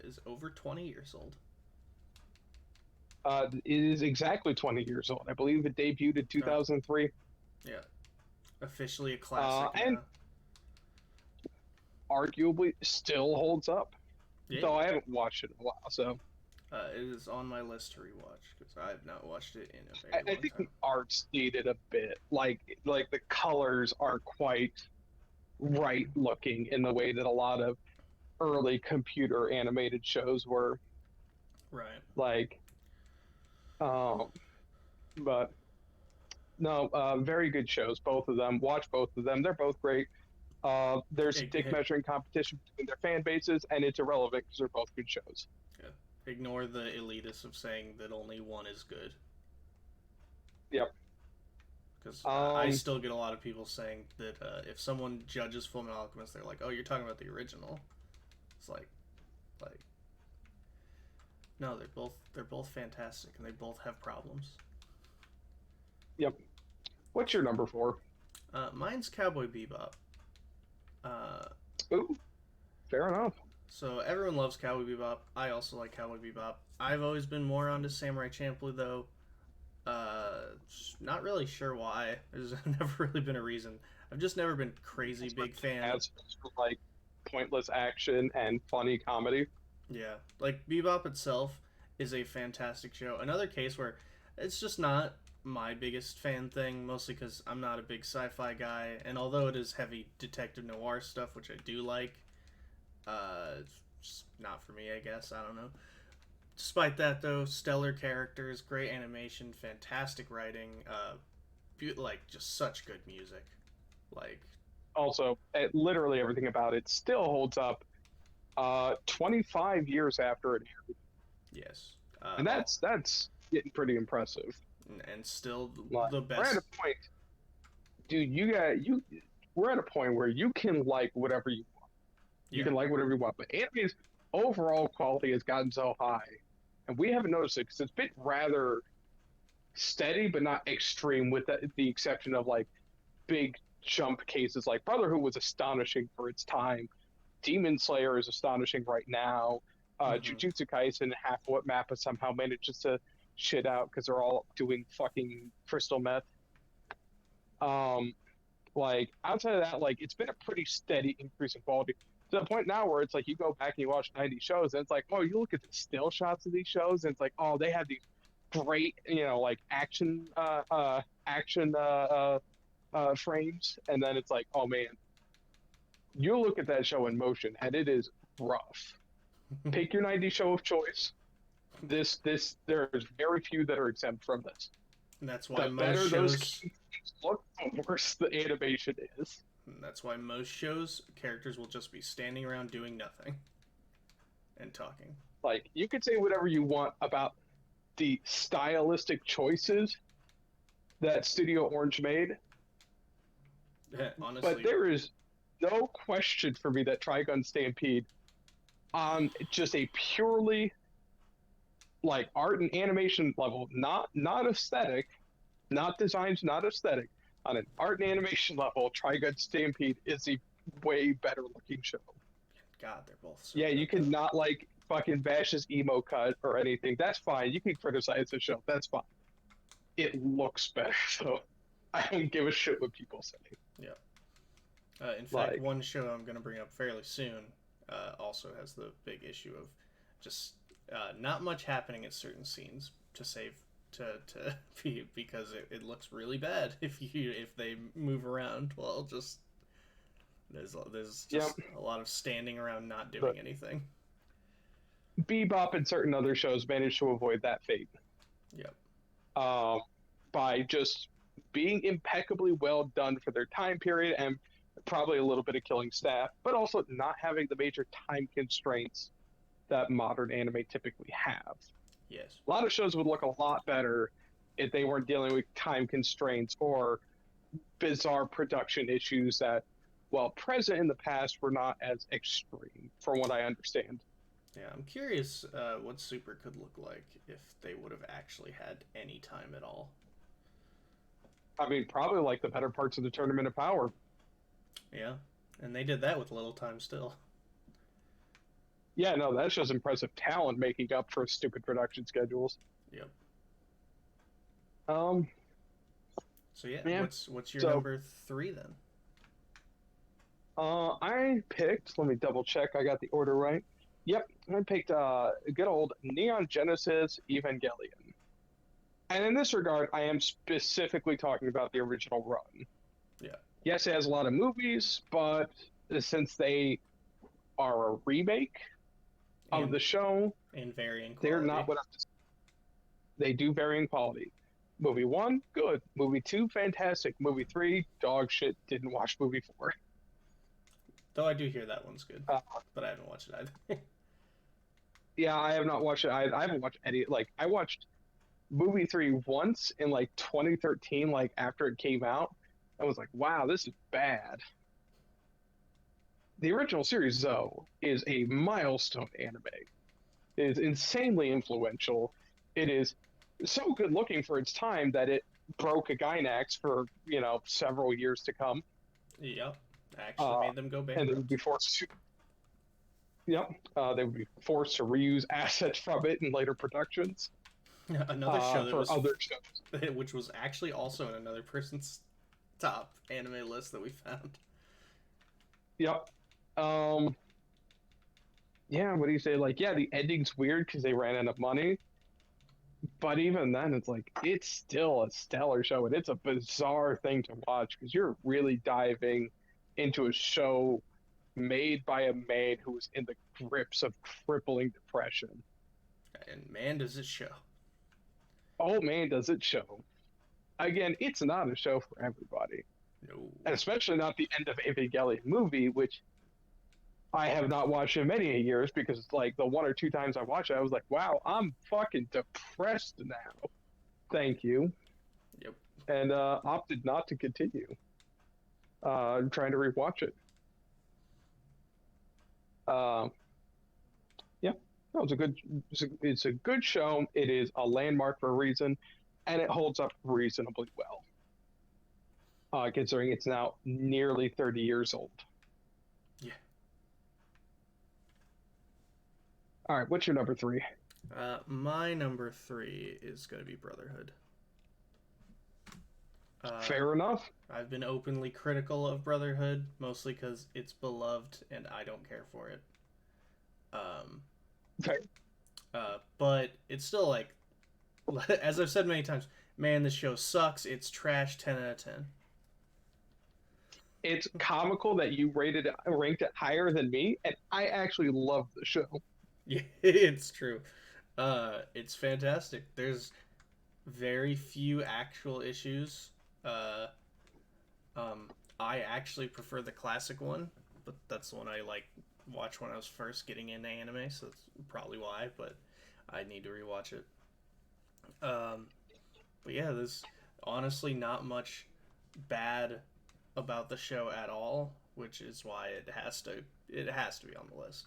is over 20 years old. It is exactly 20 years old. I believe it debuted in 2003. Yeah. Officially a classic. And arguably still holds up. Yeah. Though I haven't watched it in a while, so. It is on my list to rewatch because I have not watched it in a very long time. I think the art's dated a bit. Like the colors aren't quite right looking in the way that a lot of early computer animated shows were. Right. Like, but no, very good shows, both of them. Watch both of them. They're both great. There's a dick Ig- measuring competition between their fan bases, and it's irrelevant because they're both good shows. yeah. Ignore the elitists of saying that only one is good. Yep. Because I Um, still get a lot of people saying that if someone judges Full Metal Alchemist, they're like, "Oh, you're talking about the original." It's like, no, they're both fantastic, and they both have problems. yep. What's your number four? Mine's Cowboy Bebop. Uh, Ooh, fair enough. so everyone loves Cowboy Bebop. I also like Cowboy Bebop. I've always been more onto Samurai Champloo though. Not really sure why. There's never really been a reason. I've just never been crazy big fan. As for like pointless action and funny comedy. Yeah, like Bebop itself is a fantastic show. Another case where it's just not my biggest fan thing, mostly because I'm not a big sci-fi guy, and although it is heavy detective noir stuff, which I do like, it's just not for me, I guess. I don't know. Despite that, though, stellar characters, great animation, fantastic writing, like just such good music. Like, Also, literally everything about it still holds up 25 years after it aired. yes, And that's getting pretty impressive. and still Like, the we're at a best. point, dude, we're at a point where you can like whatever you want. You Yeah, can like whatever you want, but anime's overall quality has gotten so high, and we haven't noticed it because it's been rather steady but not extreme, with the exception of like big jump cases. Like Brotherhood was astonishing for its time. Demon Slayer is astonishing right now. hmm Jujutsu Kaisen, half what Mappa somehow manages to shit out because they're all doing fucking crystal meth. Um, like outside of that, like it's been a pretty steady increase in quality to the point now where it's like you go back and you watch 90 shows and it's like, oh, you look at the still shots of these shows and it's like, oh, they have these great, like frames, and then it's like, oh man, you look at that show in motion and it is rough. Pick your 90 show of choice. This there's very few that are exempt from this. And that's why The most better those shows. look, the worse the animation is. That's why most shows characters will just be standing around doing nothing and talking. Like you could say whatever you want about the stylistic choices that Studio Orange made, but Honestly, there is no question for me that Trigun Stampede, on just a purely like art and animation level, not aesthetic, not designs, not aesthetic, on an art and animation level, Trigun Stampede is a way better looking show. God, they're both so Yeah, good you can though. not like fucking Bash's emo cut or anything. That's fine. You can criticize the show. That's fine. It looks better, so I don't give a shit what people say. Yeah. In fact, Like, one show I'm going to bring up fairly soon also has the big issue of just not much happening at certain scenes to save to be because it looks really bad if they move around. Well, just there's yeah, just a lot of standing around not but doing anything. Bebop and certain other shows managed to avoid that fate Yep. um, by just being impeccably well done for their time period and probably a little bit of killing staff, but also not having the major time constraints that modern anime typically have. Yes. A lot of shows would look a lot better if they weren't dealing with time constraints or bizarre production issues that, while present in the past, were not as extreme, from what I understand. Yeah, I'm curious what Super could look like if they would have actually had any time at all. I mean, probably like the better parts of the Tournament of Power. Yeah, and they did that with little time still. Yeah, no, that's just impressive talent making up for stupid production schedules. Yep. Um, So yeah, man. what's your So, number three then? I picked. Let me double check. I got the order right. Yep, I picked good old Neon Genesis Evangelion. And in this regard, I am specifically talking about the original run. Yeah. Yes, it has a lot of movies, but since they are a remake of And the show, and varying they're quality. not what they do vary in quality. Movie one, good. Movie two, fantastic. Movie three, dog shit. Didn't watch movie four. Though I do hear that one's good, Uh, but I haven't watched it either. yeah, I have not watched it. I haven't watched any. Like, I watched movie three once in like 2013, like after it came out. I was like, wow, this is bad. The original series, though, is a milestone anime. It is insanely influential. It is so good looking for its time that it broke a Gainax for several years to come. Yep. Actually Uh, made them go and they would bankrupt. be forced to, yep, they would be forced to reuse assets from it in later productions Another show that for was, other shows. which was actually also in another person's top anime list that we found. Yep. Um, yeah, what do you say? Like, yeah, the ending's weird because they ran out of money. But even then, it's like, it's still a stellar show. And it's a bizarre thing to watch because you're really diving into a show made by a man who was in the grips of crippling depression. And man, does it show. Oh man, does it show. Again, it's not a show for everybody. No. And especially not the end of Evangelion movie, which I have not watched in many years because like the one or two times I watched it, I was like, wow, I'm fucking depressed now. Thank you. Yep. And opted not to continue. I'm trying to rewatch it. Yeah, no, it's a good show. It is a landmark for a reason, and it holds up reasonably well. Considering it's now nearly 30 years old. Yeah. All right, what's your number three? My number 3 is going to be Brotherhood. Fair enough. I've been openly critical of Brotherhood, mostly because it's beloved and I don't care for it. Fair. But it's still like, as I've said many times, man, this show sucks. It's trash. 10 out of 10. It's comical that you ranked it higher than me, and I actually love the show. Yeah, it's true. It's fantastic. There's very few actual issues. Uh, I actually prefer the classic one, but that's the one I like watched when I was first getting into anime, so that's probably why. But I need to rewatch it. Um, but yeah, there's honestly not much bad about the show at all, which is why it has to be on the list.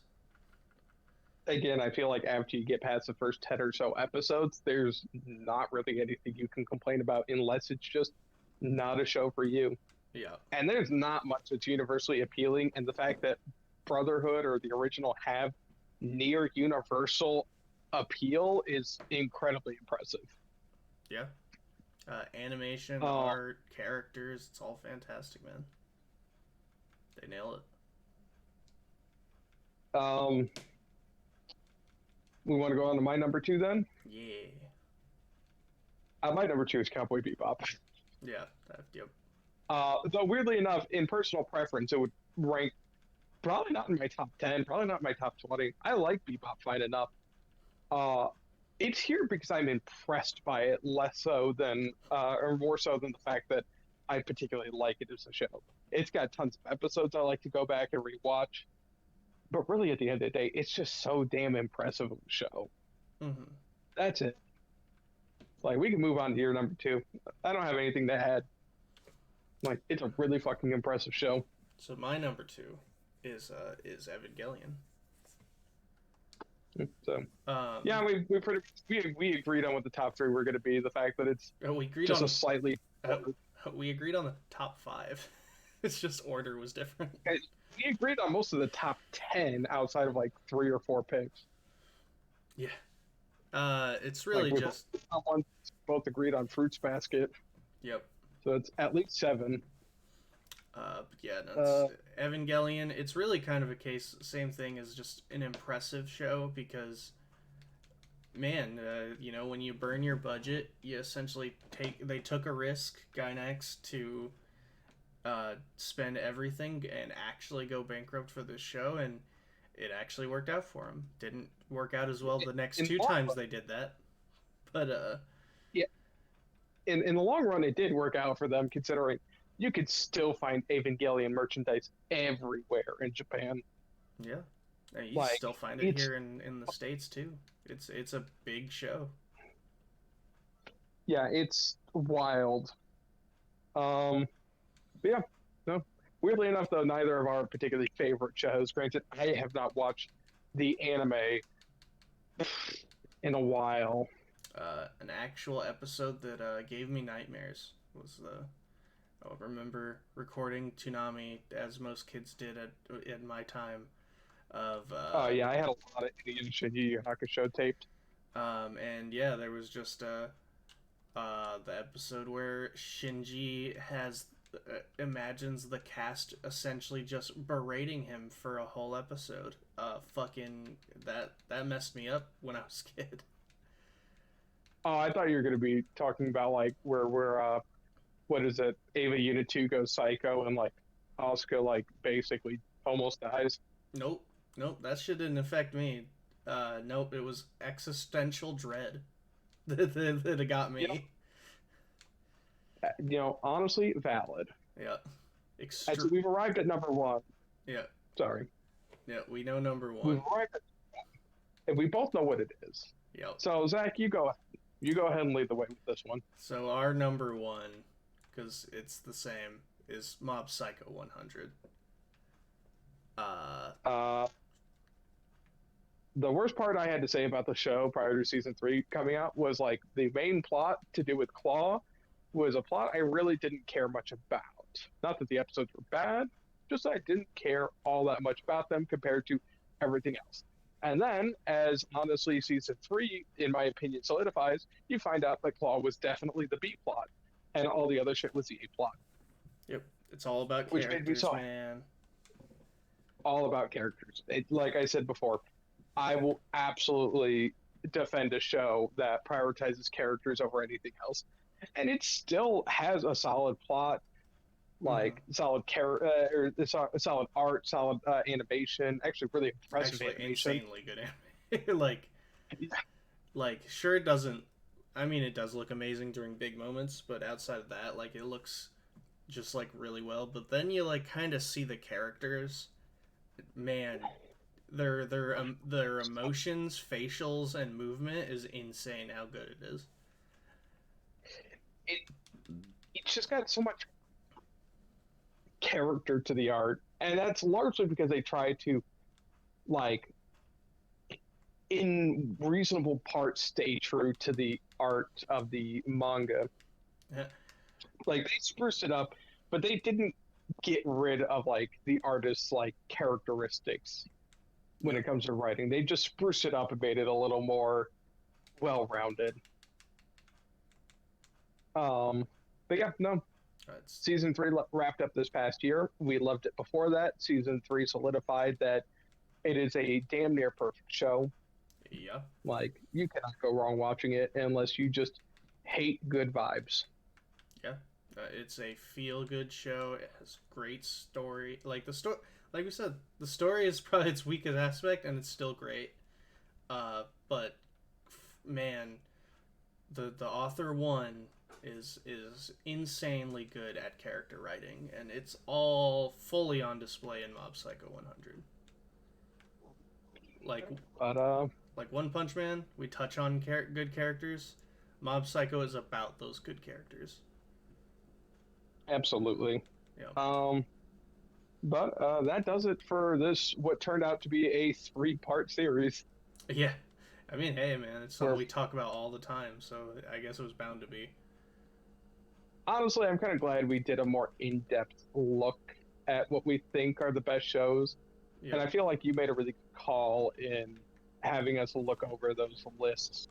Again, I feel like after you get past the first 10 or so episodes, there's not really anything you can complain about unless it's just not a show for you. Yeah. And there's not much that's universally appealing, and the fact that Brotherhood or the original have near universal appeal is incredibly impressive. Yeah. Animation, art, characters, it's all fantastic, man. They nail it. We want to go on to my number two then? Yeah. My number two is Cowboy Bebop. Yeah. Yep. Though weirdly enough, in personal preference, it would rank probably not in my top 10, probably not in my top 20. I like Bebop fine enough. It's here because I'm impressed by it less so than, or more so than the fact that I particularly like it as a show. It's got tons of episodes I like to go back and rewatch. But really, at the end of the day, it's just so damn impressive of a show. Mm-hmm. That's it. Like, we can move on to your number two. I don't have anything to add. Like, it's a really fucking impressive show. So my number 2 is Evangelion. So yeah, we agreed on what the top three were going to be. The fact that it's we agreed just on a slightly we agreed on the top 5. It's just order was different. We agreed on most of the top 10 outside of like 3 or 4 picks. Yeah. It's really like just both agreed on Fruits Basket. Yep. So it's at least 7. But yeah, no, Evangelion. It's really kind of a case, same thing as just an impressive show because, man, when you burn your budget, you essentially they took a risk, Gainax, to spend everything and actually go bankrupt for this show, and it actually worked out for them. Didn't work out as well the next 2 times they did that, but yeah. In the long run, it did work out for them, considering you could still find Evangelion merchandise everywhere in Japan. Yeah, and you Like still find it it's here in the states too. It's a big show. yeah, it's wild. Um, but yeah, no. Weirdly enough, though, neither of our particularly favorite shows. Granted, I have not watched the anime in a while. An actual episode that gave me nightmares was the. I remember recording Toonami as most kids did in my time of Oh yeah, I had a lot of Inuyasha Yu Yu Hakusho taped. and yeah, there was just the episode where Shinji has imagines the cast essentially just berating him for a whole episode. Fucking that messed me up when I was a kid. Oh, I thought you were going to be talking about like where what is it? Ava Unit 2 goes psycho and like Asuka like basically almost dies. Nope, nope, that shit didn't affect me. Nope, it was existential dread that got me. Honestly, valid. Yeah, And so we've arrived at number one. yeah, Sorry, yeah. We know number we've one. arrived, and we both know what it is. Yep. So Zach, you go. You go ahead and lead the way with this one. So our number one, because it's the same, is Mob Psycho 100. Uh, the worst part I had to say about the show prior to season 3 coming out was like the main plot to do with Claw was a plot I really didn't care much about. Not that the episodes were bad, just that I didn't care all that much about them compared to everything else. And then, as honestly season 3, in my opinion, solidifies, you find out that Claw was definitely the B plot, and all the other shit was the A plot. Yep, it's all about Which made me characters, so man. all about characters. Like I said before, I will absolutely defend a show that prioritizes characters over anything else, and it still has a solid plot, like solid or solid art, solid animation. Actually, really impressive Actually, animation. insanely good anime. like sure it doesn't. I mean, it does look amazing during big moments, but outside of that, like it looks just like really well. But then you like kind of see the characters, man. Their emotions, facials, and movement is insane. How good it is. It it's just got so much character to the art, and that's largely because they try to like in reasonable part stay true to the art of the manga. Yeah. Like they spruced it up, but they didn't get rid of like the artist's like characteristics when it comes to writing. They just spruced it up and made it a little more well-rounded. But yeah, no. Season 3 wrapped up this past year. We loved it before that. Season 3 solidified that it is a damn near perfect show. Yeah. Like you cannot go wrong watching it unless you just hate good vibes. Yeah. It's a feel-good show. It has great story. Like the story, like we said, the story is probably its weakest aspect, and it's still great. But man, the author one is insanely good at character writing, and it's all fully on display in Mob Psycho 100. Like, like One Punch Man, we touch on good characters. Mob Psycho is about those good characters. Absolutely. Yeah. But that does it for this, what turned out to be a 3-part series. Yeah. I mean, hey, man, it's something we talk about all the time, so I guess it was bound to be. Honestly, I'm kind of glad we did a more in-depth look at what we think are the best shows. Yeah. And I feel like you made a really good call in having us look over those lists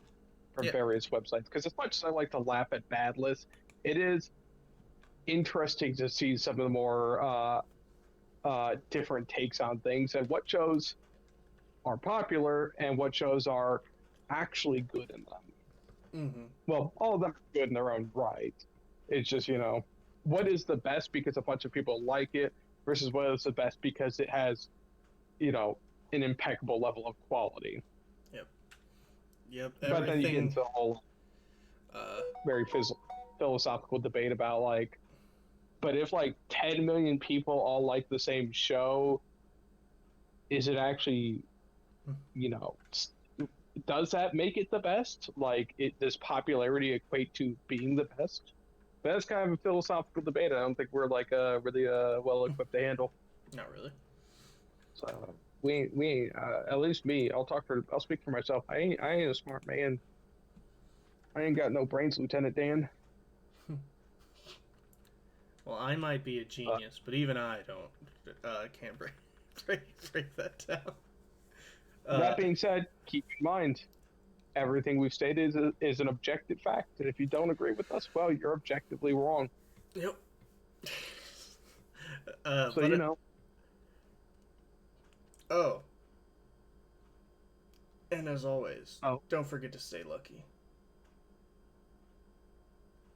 from various websites. Because as much as I like to laugh at bad lists, it is interesting to see some of the more different takes on things and what shows are popular and what shows are actually good in them. Mm-hmm. Well, all of them are good in their own right. It's just, what is the best because a bunch of people like it versus what is the best because it has, an impeccable level of quality. Yep. But then you get into the whole very philosophical debate about, like, But if like 10 million people all like the same show, is it actually, you know, does that make it the best? Like, does popularity equate to being the best? That's kind of a philosophical debate. I don't think we're like really well equipped to handle. Not really. So we at least me. I'll speak for myself. I ain't a smart man. I ain't got no brains, Lieutenant Dan. Well, I might be a genius, but even I don't can't break that down. That being said, keep in mind everything we've stated is an objective fact, and if you don't agree with us, well, you're objectively wrong. Yep. So you know. Oh, and as always, Oh. don't forget to stay lucky.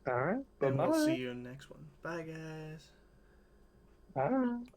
All right. And Bye-bye. we'll see you in the next one. Bye, guys. Bye.